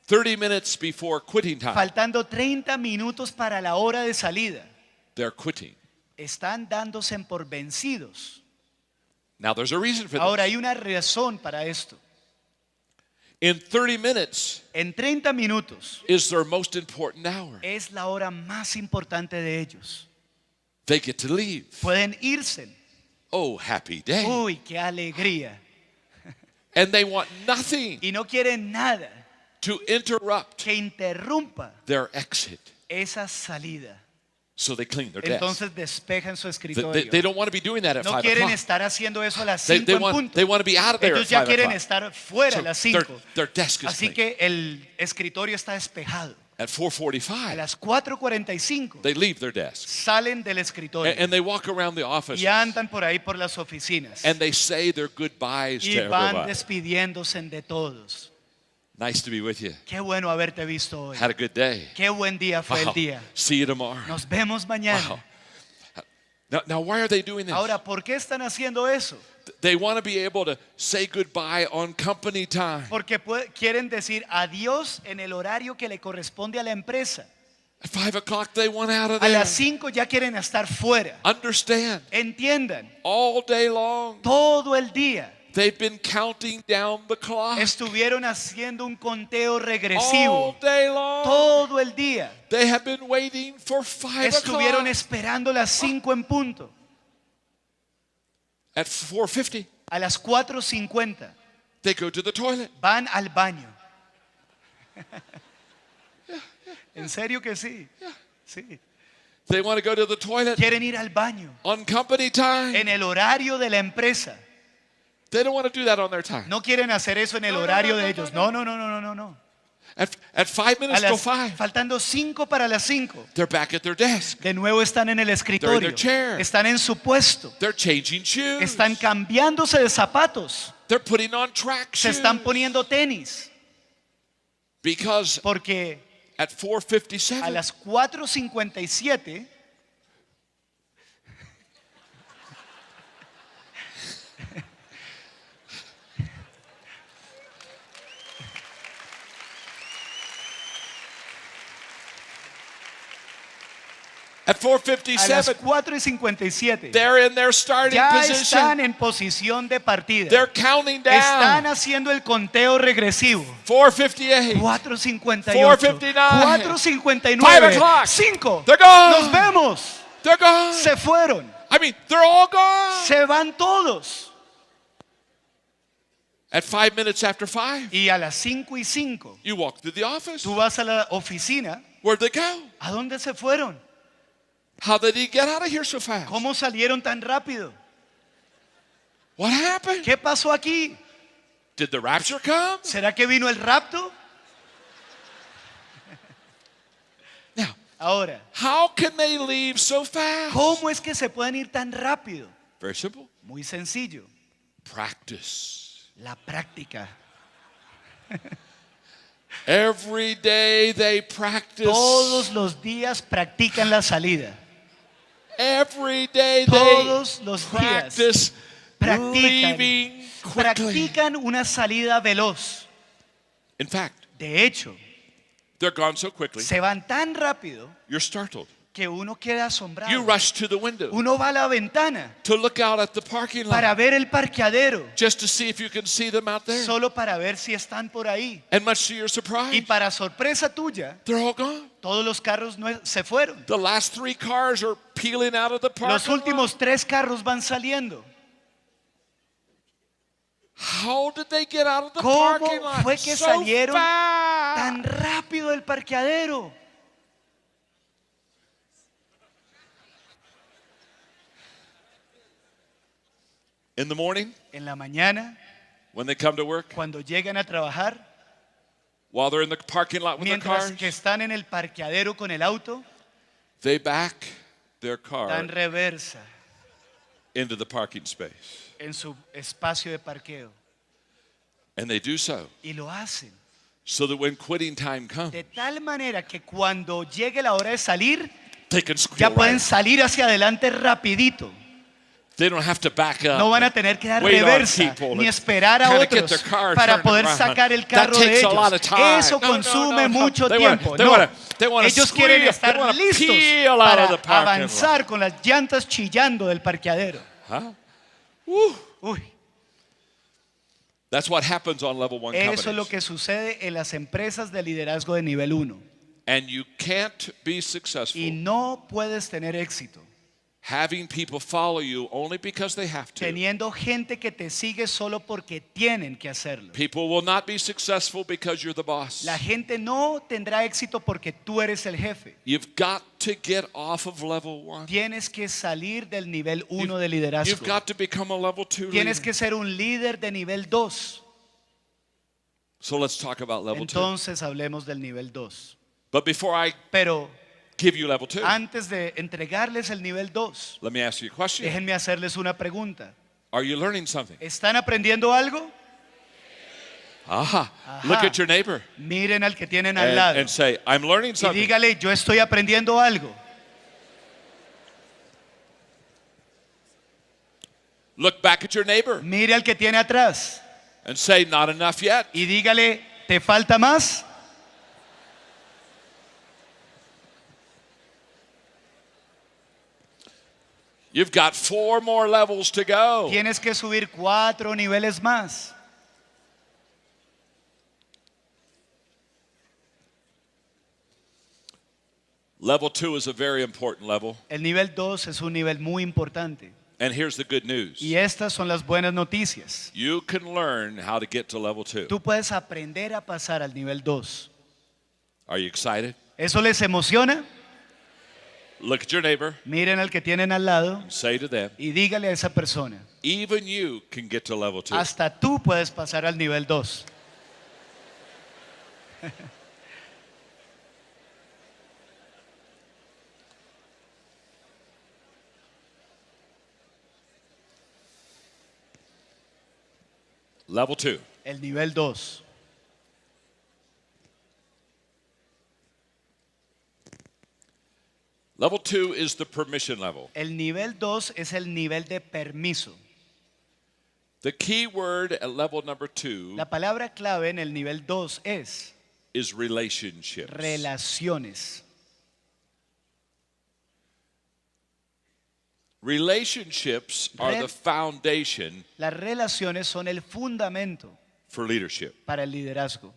30 minutes before quitting time, faltando 30 minutos para la hora de salida, they're quitting. están dándose por vencidos. Now there's a reason for Ahora this. hay una razón para esto. In 30 minutes En 30 minutos is their most important hour. es la hora más importante de ellos. They get to leave. Pueden irse. Oh, happy day. Uy, qué alegría. And they want nothing Y no quieren nada to interrupt que interrumpa their exit. esa salida. So they clean their desk. Entonces despejan su They escritorio. don't want to be doing that at No 5 quieren o'clock. estar haciendo eso a las They 5 en punto. want to be out of there Ellos at ya 5 quieren o'clock. estar fuera So a las their 5. desk is Así clean. que el escritorio está despejado. At A 4:45, las 4:45 they leave their desk. salen del escritorio And they walk around the office. y andan por ahí por las oficinas And they say their goodbyes y to van everybody. despidiéndose de todos. Nice to be with you. Qué bueno haberte visto hoy. Had a good day. Qué buen día fue Wow. el día. See you tomorrow. Nos vemos mañana. Wow. Now, why are they doing this? Ahora, ¿por qué están haciendo eso? They want to be able to say goodbye on company time. Porque quieren decir adiós en el horario que le corresponde a la empresa. At 5 o'clock, they want out of A there. las 5 ya quieren estar fuera. Understand, Entiendan, all day long, todo el día they've been counting down the clock. estuvieron haciendo un conteo All regresivo. day long, Todo el día they have been waiting for 5 estuvieron o'clock. esperando las 5 en punto. At 4:50, A las 4:50 they go to the toilet. van al baño. En serio que sí. Sí. They want to go to the toilet Quieren ir al baño on company time. en el horario de la empresa. They don't want to do that on their time. No quieren hacer eso en el horario de ellos. No, no, no, no, no, no. At 5 A minutes till las, 5, faltando 5 para las 5. they're back at their desk. De nuevo están en el escritorio. They're in their chair. Están en su puesto. They're changing shoes. Están cambiándose de zapatos. They're putting on track Se shoes. están poniendo tenis. Because Porque at a 4:57, las 4:57 at a las 4:57, 4:57 they're in their starting ya position. están en posición de partida. They're counting Están down. haciendo el conteo regresivo. 4:58. 4:58, 4:59. 4:59, 5 o'clock. 5. They're gone. Nos vemos. They're gone. Se fueron. I mean, they're all gone. Se van todos. At 5 minutes after 5, Y a las 5:05 you walk through the office. tú vas a la oficina. Where'd they go? ¿A dónde se fueron? How did he get out of here so fast? ¿Cómo salieron tan rápido? What happened? ¿Qué pasó aquí? Did the rapture come? ¿Será que vino el rapto? Now, Ahora, how can they leave so fast? ¿cómo es que se pueden ir tan rápido? Very simple. Muy sencillo. Practice. La práctica. Every day they practice. Todos los días practican la salida. Every day Todos they los practice practican, leaving quickly. practican una salida veloz. In fact, De hecho, they're gone so quickly, se van tan rápido you're startled. que uno queda You asombrado. rush to the window Uno va a la ventana to look out at the parking lot para ver el parqueadero, just to see if you can see them out there. solo para ver si están por ahí. And much to your Y surprise, para sorpresa tuya, they're all gone. todos los carros se fueron. The last 3 cars are peeling out of the Los parking lot. últimos 3 carros van saliendo. How did they get out of the ¿Cómo parking lot fue que so salieron fast? tan rápido del parqueadero? In the morning, En la mañana, when they come to work, cuando llegan a trabajar, while they're in the parking lot with their mientras cars, que están en el parqueadero con el auto, they back their car dan reversa into the parking space. en su espacio de parqueo. And they do so Y lo hacen so that when quitting time comes, de tal manera que cuando llegue la hora de salir, they can squeal ya right pueden out. salir hacia adelante rapidito. They don't have to back up. No van a tener que dar Wait on reversa people ni and esperar a kinda get otros their car para turned poder around. sacar el That carro de takes a lot of ellos. time. Eso No, no, consume no, no. mucho They wanna- tiempo. they No. wanna- they wanna Ellos quieren squeal. estar They wanna listos peel out para of the parking avanzar con las llantas chillando del parqueadero. Huh? Woo. Uy, That's what happens on level 1 companies. Eso es lo que sucede en las empresas de liderazgo de nivel 1. And you can't be successful Y no puedes tener éxito having people follow you only because they have to. teniendo gente que te sigue solo porque tienen que hacerlo. People will not be successful because you're the boss. La gente no tendrá éxito porque tú eres el jefe. You've got to get off of level 1. Tienes que salir del nivel 1 de liderazgo. You've got to become a level 2 Tienes leader. que ser un líder de nivel 2. So let's talk about level 2. Entonces hablemos del nivel 2. But before I Pero give you level 2, antes de entregarles el nivel 2, let me ask you a question. déjenme hacerles una pregunta. Are you learning something? ¿Están aprendiendo algo? Aha. Ajá. Look at your neighbor Miren al que tienen al lado and say, I'm learning y something. dígale, yo estoy aprendiendo algo. Look back at your neighbor Mire al que tiene atrás and say, not enough yet. y dígale, ¿te falta más? You've got 4 more levels to go. Tienes que subir 4 niveles más. Level 2 is a very important level. El nivel 2 es un nivel muy importante. And here's the good news. Y estas son las buenas noticias. You can learn how to get to level 2. Tú puedes aprender a pasar al nivel 2. Are you excited? ¿Eso les emociona? Look at your neighbor Miren al que tienen al lado and say to them, y dígale a esa persona, even you can get to level 2. hasta tú puedes pasar al nivel 2. Level 2. El nivel 2. Level 2 is the permission level. El nivel 2 es el nivel de permiso. The key word at level number 2 La palabra clave en el nivel 2 es is relationships. relaciones. Relationships are the foundation Las relaciones son el fundamento for leadership. para el liderazgo.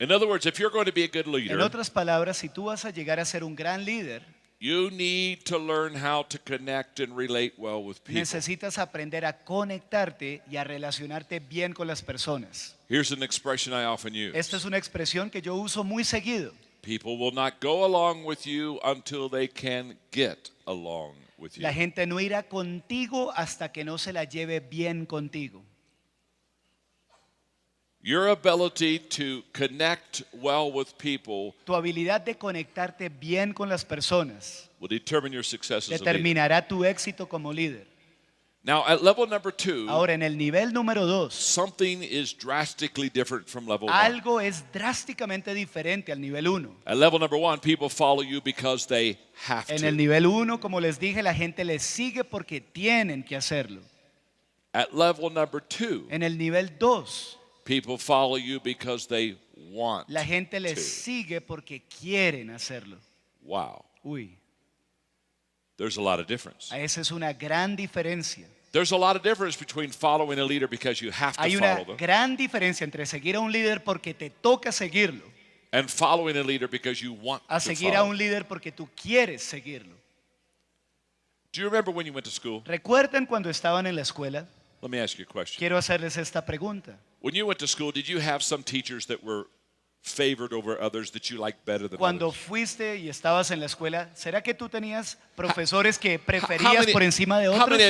In other words, if you're going to be a good En leader, otras palabras, si tú vas a llegar a ser un gran líder, you need to learn how to connect and relate well with people. necesitas aprender a conectarte y a relacionarte bien con las personas. Here's an expression I often use. Esta es una expresión que yo uso muy seguido. People will not go along with you until they can get along with you. La gente no irá contigo hasta que no se la lleve bien contigo. Your ability to connect well with people Tu habilidad de conectarte bien con las personas will determine your success as a leader. determinará tu éxito como líder. Now, at level number 2, Ahora, en el nivel número 2, something is drastically different from level 1. algo es drásticamente diferente al nivel 1. At level number 1, people follow you because they have En el to. nivel 1, como les dije, la gente les sigue porque tienen que hacerlo. At level number 2, En el nivel 2, people follow you because they want la gente les to. sigue porque quieren hacerlo. Wow. Uy, There's a lot of difference. esa es una gran diferencia. There's a lot of difference between following a leader because you have to Hay una follow them gran diferencia entre seguir a un líder porque te toca seguirlo, and following a leader because you want a to seguir a follow. un líder porque tú quieres seguirlo. Do you remember when you went to school? ¿Recuerdan cuando estaban en la escuela? Let me ask you a question. Quiero hacerles esta pregunta. When you went to school, did you have some teachers that were favored over others that you liked better than Cuando others? fuiste y estabas en la escuela, ¿será que tú tenías profesores que How preferías many- por encima de How otros? many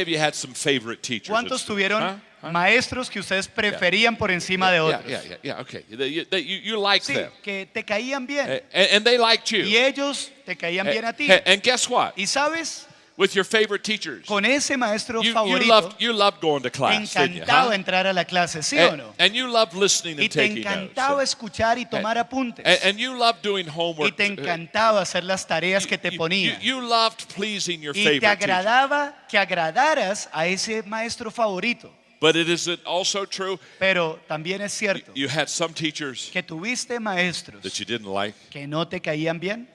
of you had some favorite teachers? at ¿Cuántos school? tuvieron Huh? maestros que ustedes preferían por encima de otros? Yeah, okay. You liked Sí, them. que te caían bien. And they liked you. Y ellos te caían bien a ti. And guess what? Y sabes, With your favorite teachers, con ese maestro you favorito, loved going to te class, didn't you? encantaba Huh? entrar a la clase, ¿sí o no? And you loved listening Y and te taking encantaba notes. escuchar y tomar apuntes. And you loved doing Y homework. te encantaba hacer las tareas que te ponía. You loved pleasing your Y te favorite teacher. agradaba que agradaras a ese maestro favorito. But it is also true Pero también es cierto you had some teachers que tuviste maestros that you didn't like. que no te caían bien.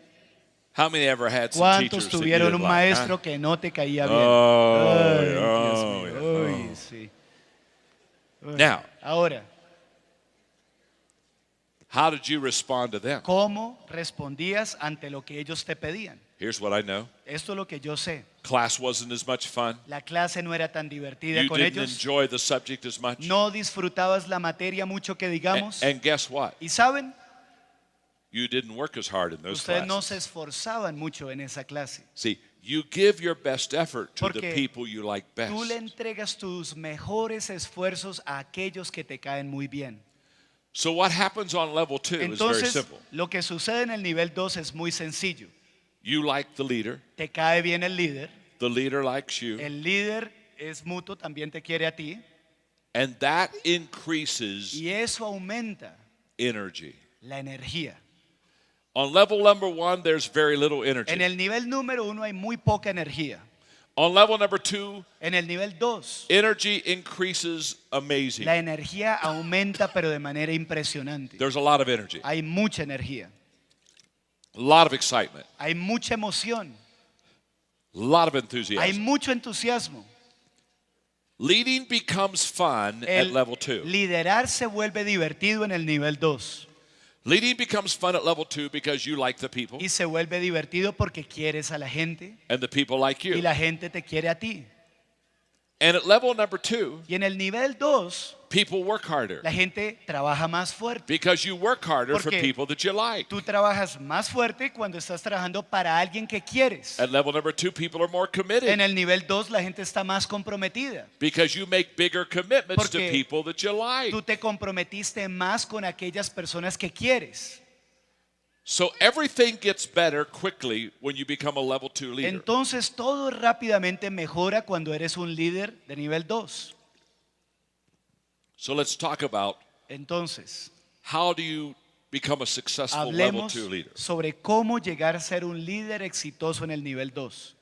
How many ever had some ¿Cuántos teachers that you tuvieron didn't un like? maestro Huh? que no te caía bien? Oh, Ay, oh, Dios mío. oh. Uy, sí. Now, Ahora, how did you respond to them? ¿cómo respondías ante lo que ellos te pedían? Here's what I know. Esto es lo que yo sé. Class wasn't as much fun. La clase no era tan divertida You con didn't ellos. enjoy the subject as much. No disfrutabas la materia mucho que digamos. And guess what? Y saben, You didn't work as hard in those ustedes no se classes. esforzaban mucho en esa clase. See, you give your best effort to the Porque people you like best. tú le entregas tus mejores esfuerzos a aquellos que te caen muy bien. So what happens on level 2 is very Entonces, simple. lo que sucede en el nivel 2 es muy sencillo. You like the leader. Te cae bien el líder. The leader likes you. El líder es mutuo, también te quiere a ti. And that increases Y eso aumenta energy. la energía. On level number 1, there's very little energy. En el nivel número 1 hay muy poca energía. On level number 2, En el nivel 2, energy increases amazing. la energía aumenta pero de manera impresionante. There's a lot of energy, Hay mucha energía. a lot of excitement, Hay mucha emoción. a lot of Hay enthusiasm. mucho entusiasmo. Leading becomes fun at El level 2. liderar se vuelve divertido en el nivel 2. Leading becomes fun at level 2 because you like the people Y se vuelve divertido porque quieres a la gente and the people like y you. la gente te quiere a ti. And at level number 2, Y en el nivel 2, people work harder la gente trabaja más fuerte. because you work harder for Porque people that you like. Tú trabajas más fuerte cuando estás trabajando para alguien que quieres. At level number 2, people are more En committed el nivel 2 la gente está más comprometida. because you make bigger commitments to Porque people that you like. Tú te comprometiste más con aquellas personas que quieres. So everything gets better quickly when you become a level 2 leader. Entonces todo rápidamente mejora cuando eres un líder de nivel 2. So let's talk about Entonces, how do you become a successful level hablemos 2 leader. sobre cómo llegar a ser un líder exitoso en el nivel 2.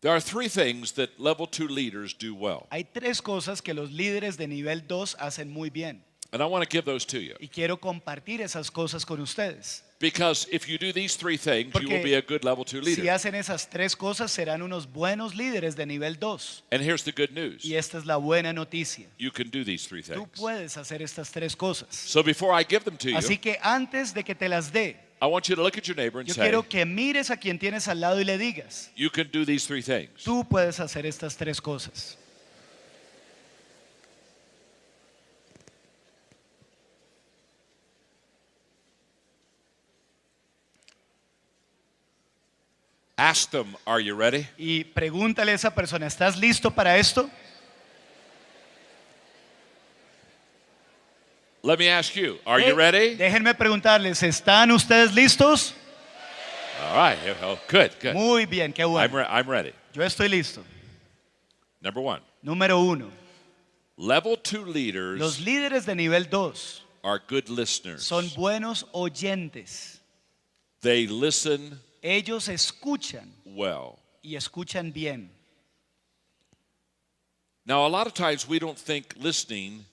There are 3 things that level 2 leaders do well. Hay 3 cosas que los líderes de nivel 2 hacen muy bien. And I want to give those to you. Y quiero compartir esas cosas con ustedes. Because if you do these 3 things, you Porque will be a good level 2 Si leader. hacen esas 3 cosas, serán unos buenos líderes de nivel 2. And here's the good news. Y esta es la buena noticia. You can do these 3 Tú things. puedes hacer estas 3 cosas. So before I give them to Así you, que antes de que te las dé, I want you to look at your neighbor and yo say, quiero que mires a quien tienes al lado y le digas, you can do these 3 things. tú puedes hacer estas 3 cosas. Ask them, are you ready? Y pregúntale a esa persona, ¿estás listo para esto? Let me ask you, are you ready? Déjenme preguntarles, ¿están ustedes listos? All right. Oh, good, good. Muy bien, qué bueno. I'm ready. Yo estoy listo. Number 1. Número 1. Level 2 Los leaders líderes de nivel 2 are good listeners. son buenos oyentes. They listen Ellos escuchan well. y escuchan bien. Now, a lot of times we don't think listening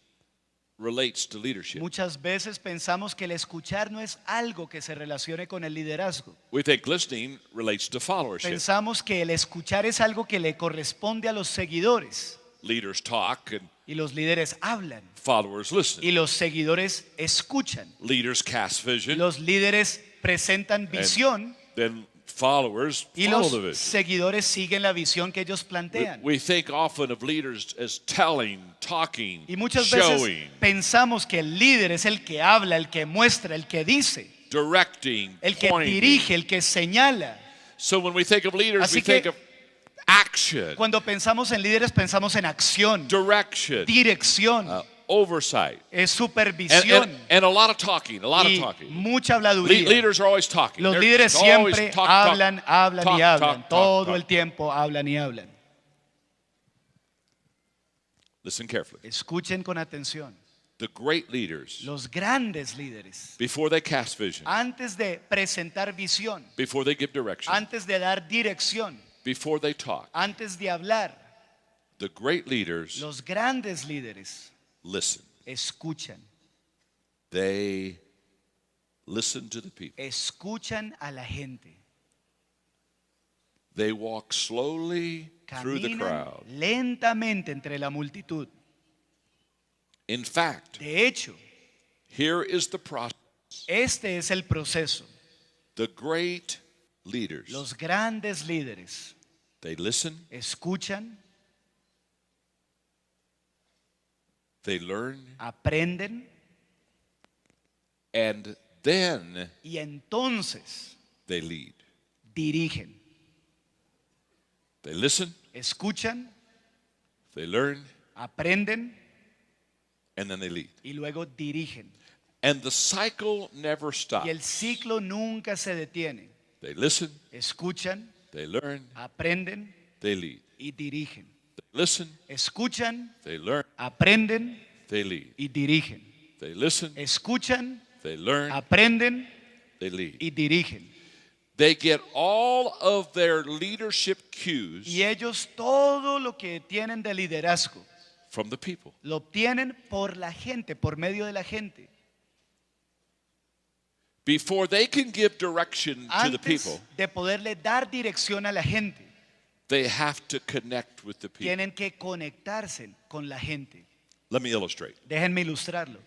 relates to leadership. Muchas veces pensamos que el escuchar no es algo que se relacione con el liderazgo. We think listening relates to followership. Pensamos que el escuchar es algo que le corresponde a los seguidores. Leaders talk and Y los líderes hablan. followers listen. Y los seguidores escuchan. Leaders cast vision, Los líderes presentan visión. then followers Y follow los the vision. seguidores siguen la visión que ellos plantean. We think often of leaders as telling, talking, Y muchas veces showing, pensamos que el líder es el que habla, el que muestra, el que dice, directing, el que pointing. dirige, el que señala. So when we think of leaders, Así we que think of action, Cuando pensamos en líderes pensamos en acción, direction, dirección, oversight, es supervisión and a lot of talking, y mucha habladuría. Leaders are always talking. Los They're líderes just always siempre talk, hablan, hablan talk, y hablan. talk, Todo talk. el tiempo hablan y hablan. Listen carefully. Escuchen con atención. The great leaders, Los grandes líderes, before they cast vision, antes de presentar visión, before they give direction, antes de dar dirección, before they talk, antes de hablar, the great leaders los grandes líderes listen. escuchan. They listen to the people. Escuchan a la gente. They walk slowly through the Caminan crowd. lentamente entre la multitud. In fact, De hecho, here is the process. este es el proceso. The great leaders, Los grandes líderes they listen, escuchan, they learn, aprenden and then y entonces they lead. dirigen. They listen, Escuchan, they learn, aprenden and then they lead. y luego dirigen. And the cycle never stops. Y el ciclo nunca se detiene. They listen, Escuchan, they learn, aprenden they lead. y dirigen. They listen, Escuchan, they learn, aprenden they lead. y dirigen. They listen, Escuchan, they learn, aprenden they lead. y dirigen. They get all of their leadership cues Y ellos todo lo que tienen de liderazgo from the people. lo obtienen por la gente, por medio de la gente. Before they can give direction to the people, Antes de poderle dar dirección a la gente, they have to connect with the people. tienen que conectarse con la gente. Let me illustrate. Déjenme ilustrarlo.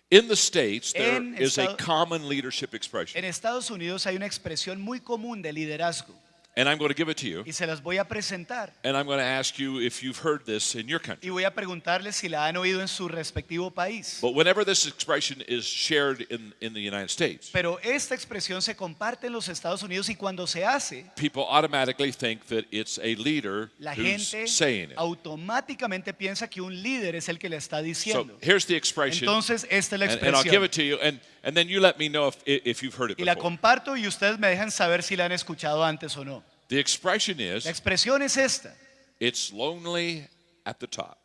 In the States, there En is a Estado- common leadership expression. En Estados Unidos hay una expresión muy común de liderazgo And I'm going to give it to you. y se las voy a presentar. And I'm going to ask you if you've heard this in your country. Y voy a preguntarles si la han oído en su respectivo país. But whenever this expression is shared in the United States, Pero esta expresión se comparte en los Estados Unidos y cuando se hace, people automatically think that it's a leader la who's gente saying it. automáticamente piensa que un líder es el que le está So diciendo. here's the expression. Entonces, esta es la And I'll give expresión. it to you, and then you let me know if you've heard it Y la before. comparto y ustedes me dejan saber si la han escuchado antes o no. The expression La is, expresión es esta. it's lonely at the top.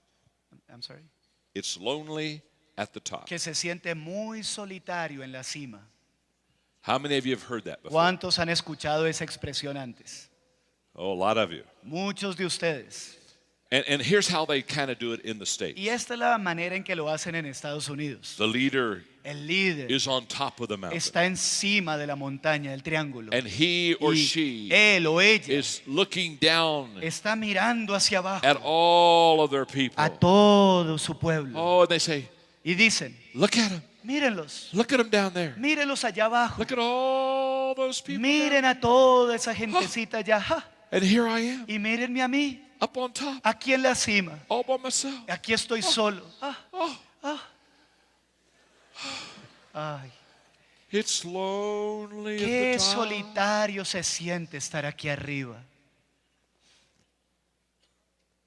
I'm sorry. It's lonely at the top. Que se siente muy solitario en la cima. How many of you have heard that before? ¿Cuántos han escuchado esa expresión antes? Oh, a lot of you. Muchos de ustedes. And here's how they kind of do it in the States. Y esta es la manera en que lo hacen en Estados Unidos. The leader El líder is on top of the mountain. está encima de la montaña, del triángulo. And he or Y she él o ella is looking down está mirando hacia abajo at all of their people. a todo su pueblo. Oh, and they say, Y dicen, look at him. mírenlos, Look at him down there. mírenlos allá abajo. Look at all those people. Miren a toda esa gentecita allá. ¡Ja! And here I am, Y mírenme a mí, up on top, aquí en la cima. all by myself. Aquí estoy solo. Oh, Ay, it's lonely qué at the top. solitario se siente estar aquí arriba.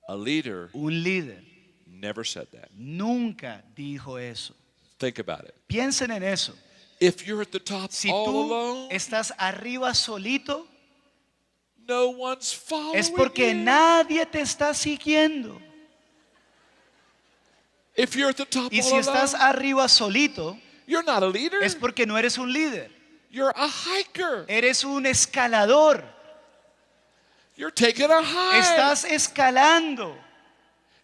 A leader Un líder never said that. nunca dijo eso. Think about it. Piensen en eso. If you're at the top Si all tú alone, estás arriba solito, no one's following es porque you. nadie te está siguiendo. If you're at the top Y all si estás alone, arriba solito, you're not a leader. es porque no eres un líder. You're a hiker. Eres un escalador. You're taking a hike. Estás escalando.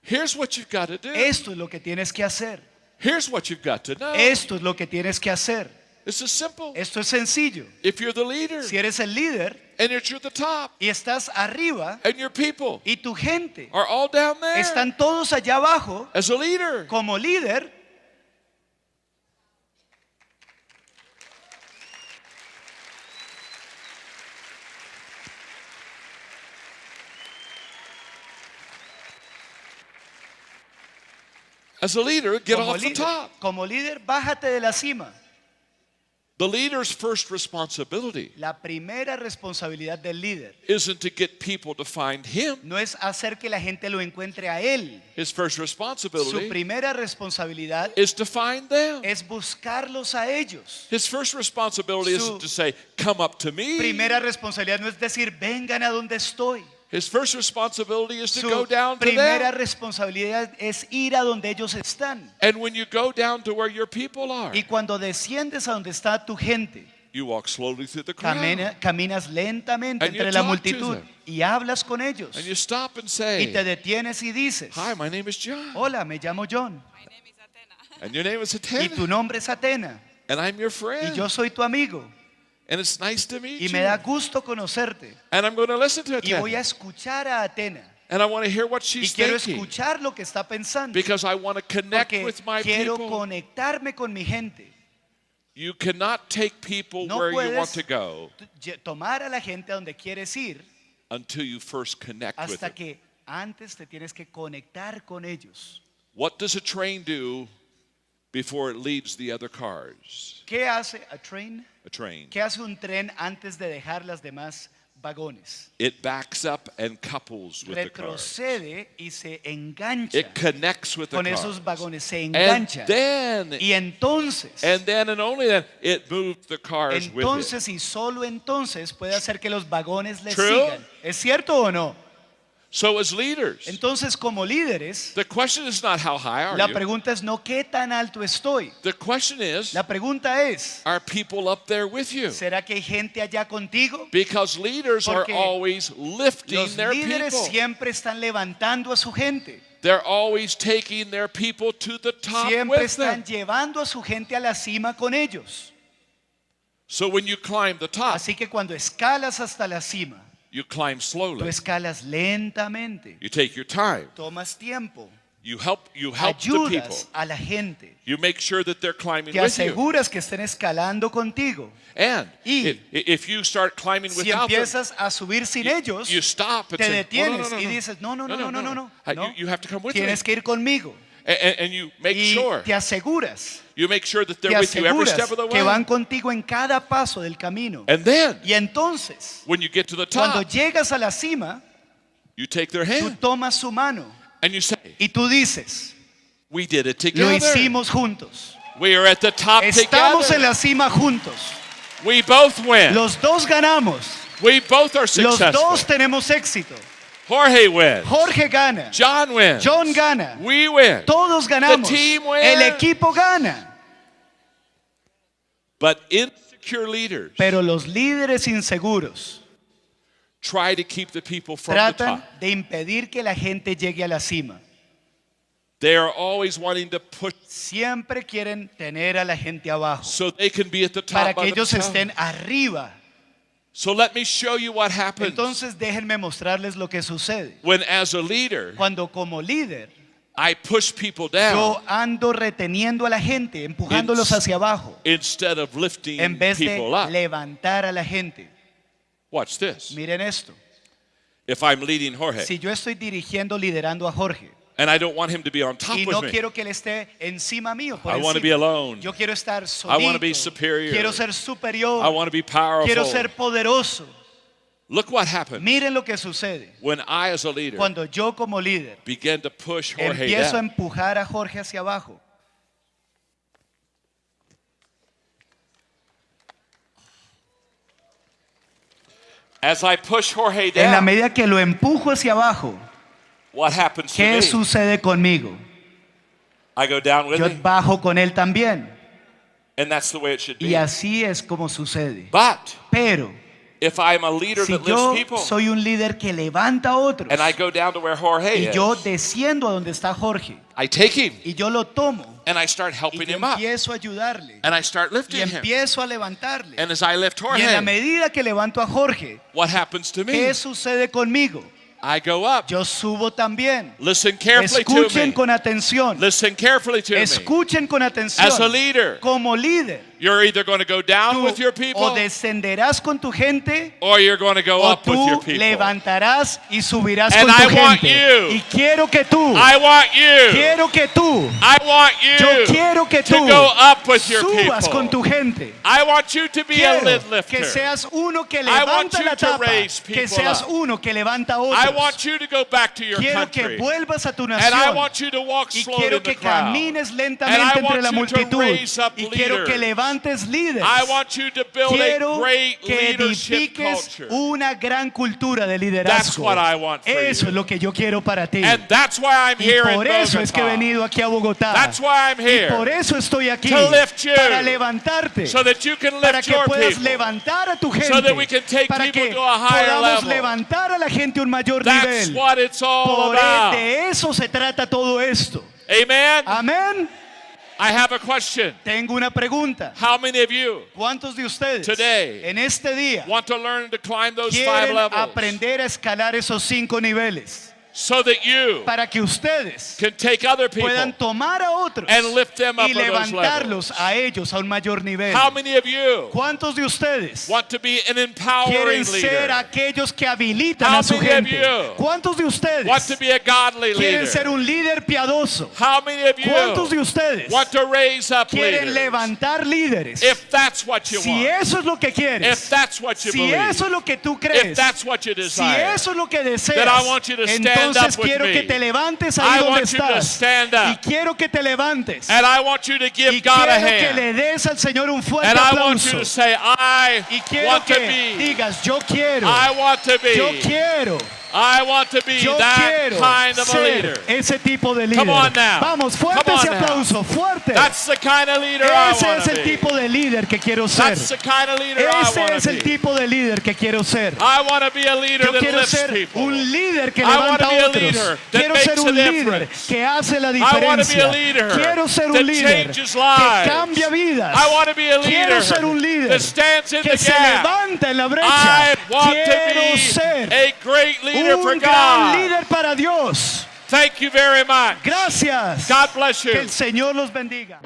Here's what you've got to do. Esto es lo que tienes que hacer. Here's what you've got to know. Esto es lo que tienes que hacer. This is simple. Esto es sencillo. If you're the leader Si eres el líder and you're at the top y estás arriba and your people y tu gente are all down there están todos allá abajo as a leader, como líder, get off the top. como líder, bájate de la cima. The leader's first responsibility La primera responsabilidad del líder isn't to get people to find him. no es hacer que la gente lo encuentre a él. His first Su responsibility primera responsabilidad is to find them. es buscarlos a ellos. His first responsibility Su isn't to say, come up to me. Primera responsabilidad no es decir, vengan a donde estoy. His first responsibility is to Su go down to primera them. responsabilidad es ir a donde ellos están. And when you go down to where your people are, Y cuando desciendes a donde está tu gente, you walk slowly through the crowd. caminas lentamente And you entre la talk to multitud them. y hablas con ellos. And you stop and Y say, te detienes y dices, hi, my name is John. hola, me llamo John. My name is Athena. And your name is Y Atena. tu nombre es Atena. And I'm your Y friend. yo soy tu amigo. And it's nice to meet Y you. me da gusto conocerte. And I'm going to listen to Y voy a Atena. escuchar a Atena. And I want to hear what Y she's quiero thinking. escuchar lo que está pensando. Because I want to connect Porque with my quiero people. conectarme con mi gente. You cannot take people No where you want puedes to go tomar a la gente a donde quieres ir until you first connect with hasta them. que antes te tienes que conectar con ellos. What does a train do before it leads the other cars? ¿Qué hace a train? A train. ¿Qué hace un tren antes de dejar las demás vagones? It backs up and couples with the cars. Retrocede y se engancha It connects with the con cars. esos vagones, se And engancha. then, Y entonces, and only then, it moves the cars with it. entonces y solo entonces puede hacer que los vagones le True. sigan. ¿Es cierto o no? So as leaders, Entonces, como líderes, the question is not how high are la you. pregunta es no qué tan alto estoy. The question is, La pregunta es, are people up there with you? ¿será que hay gente allá contigo? Because leaders are Porque always lifting Los their líderes people. siempre están levantando a su gente. They're always taking their people to the top Siempre with them. están llevando a su gente a la cima con ellos. So when you climb the top, Así que cuando escalas hasta la cima, you climb tú slowly. escalas lentamente, You take your time. tomas tiempo, You help the people. ayudas a la gente, You make sure that they're climbing te with you. aseguras que estén escalando contigo. And Y if you start climbing Si without them, empiezas a subir sin ellos, you stop and te say, detienes "Oh, no, no, y no, no. dices, no, no, no, no, no, no, no, no. You have to come with me. Tienes que ir conmigo. And you make Y sure. te aseguras, You make sure that te they're with you every aseguras step of the que way. van contigo en cada paso del camino. And then, Y entonces, when you get to the cuando top, llegas a la cima, you take their tú hand tomas su mano and you say, y tú dices, we did it lo together. hicimos juntos. We are at the top Estamos en together. la cima juntos. We both win. Los dos ganamos. We both are Los successful. dos tenemos éxito. Jorge wins. Jorge gana. John wins. John gana. We win. Todos ganamos. The team wins. El equipo gana. But insecure leaders Pero los líderes inseguros try to keep the people from the tratan top. de impedir que la gente llegue a la cima. They are always wanting to push Siempre quieren tener a la gente abajo so they can be at the top para by que ellos themselves. estén arriba. So let me show you what happens Entonces déjenme mostrarles lo que sucede. when as a leader Cuando como líder I push people down yo ando reteniendo a la gente, empujándolos hacia abajo, instead of lifting en vez de people up. levantar a la gente. Watch this. Miren esto. If I'm leading Jorge Si yo estoy dirigiendo, liderando a Jorge and I don't want him to be on top y with no me, quiero que él esté encima mío, por I want to encima. be alone. Yo quiero estar I want to be solito. superior. Quiero ser I superior. want to be powerful. Quiero ser poderoso. Look what happens Miren lo que sucede when I as a leader cuando yo como líder begin to push Jorge empiezo a down. empujar a Jorge hacia abajo. As I push Jorge En la down, medida que lo empujo hacia abajo, what happens to ¿qué me? sucede conmigo? I go down with Yo him, bajo con él también. and that's the way it should Y be. así es como sucede. But Pero if I'm a leader si that yo lifts people, soy un líder que levanta a otros and I go down to where Jorge y yo is, desciendo a donde está Jorge I take him y yo lo tomo and I start y helping yo him up, empiezo a ayudarle and I start y lifting him. empiezo a levantarle. And as I lift Y en la Jorge, medida que levanto a Jorge, what happens to me? ¿qué sucede conmigo? I go up. Yo subo también. Listen carefully to Escuchen me. con atención. Listen carefully to me. Escuchen con atención. As a leader, Como líder, you're either going to go down tú with your o people, descenderás con tu gente or you're going to go o up with your tú people. levantarás y subirás And con tu I want gente. you. Y quiero que tú, I want you. quiero que tú, I want yo you quiero que to tú go up with your subas people. con tu gente. I want you to be a Quiero lid que lifter. seas uno que want levanta you la to tapa, raise que people seas up. uno que levanta a I otros. want you to go back to your Quiero que country. vuelvas a tu And I nación. want you to walk Y slowly quiero in the que crowd. camines And lentamente I entre want la you to multitud. raise up Y quiero que leaders. levantes líderes. I want you to build a Quiero great que leadership edifiques culture. una gran cultura de That's liderazgo. what I want for Eso you. es lo que yo quiero para ti. And that's why I'm Y here in por eso es que he Bogotá. venido aquí a Bogotá. That's why I'm here. Por eso estoy aquí. To lift you. Para levantarte. So that you can Para lift que your puedas people. levantar a tu gente. So that we can take para people que to a higher podamos level. levantar a la gente a un mayor That's nivel. what it's all Por about. de eso se trata todo esto. Amen? Amén. I have a question. Tengo una pregunta. How many of you ¿Cuántos de ustedes Today, en este día want to learn to climb those 5 quieren levels? aprender a escalar esos 5 niveles? so that you para que ustedes can take other people puedan tomar a otros and lift them up y on those levantarlos levels. a ellos a un mayor nivel. How many of you ¿Cuántos de ustedes want to be an empowering quieren ser leader? aquellos que habilitan How a su many of gente? you ¿Cuántos de ustedes Want to be a godly quieren leader? ser un líder piadoso? How many of ¿Cuántos de you ustedes want to raise up quieren leaders? levantar líderes? If that's what you Si want, eso es lo que quieres, if that's what you si believe, eso es lo que tú if crees, that's what you si desire, eso es lo que then deseas, I want you to stand entonces up with quiero me. que te levantes ahí I donde want you to estás. stand Y up. quiero que te levantes. And I want you to give Y God a quiero que hand. le des al Señor un fuerte And I want you aplauso. to say, I Y quiero want to que be. digas, yo quiero, I want to yo be. quiero, I want to be yo that quiero kind of a ser leader. ese tipo de líder. Come on now. Vamos, fuerte Come on ese now. aplauso, fuerte. That's the kind of leader I Ese want es to el be. tipo de líder que quiero ser. That's the kind of leader I Ese want es to el be. tipo de líder que quiero ser. I want to be a leader Yo that quiero lifts ser people. un líder que I wanna levanta be a a otros. leader that Quiero makes ser un a líder difference. que hace la I want to be a diferencia. leader Quiero ser un that líder changes que lives. cambia vidas. I want to be a Quiero leader ser un líder that stands in que the se gap. levanta en la I brecha. want to Quiero be ser a great leader for un gran God. líder para Dios. Thank you very much. Gracias. God bless you. Que el Señor los bendiga.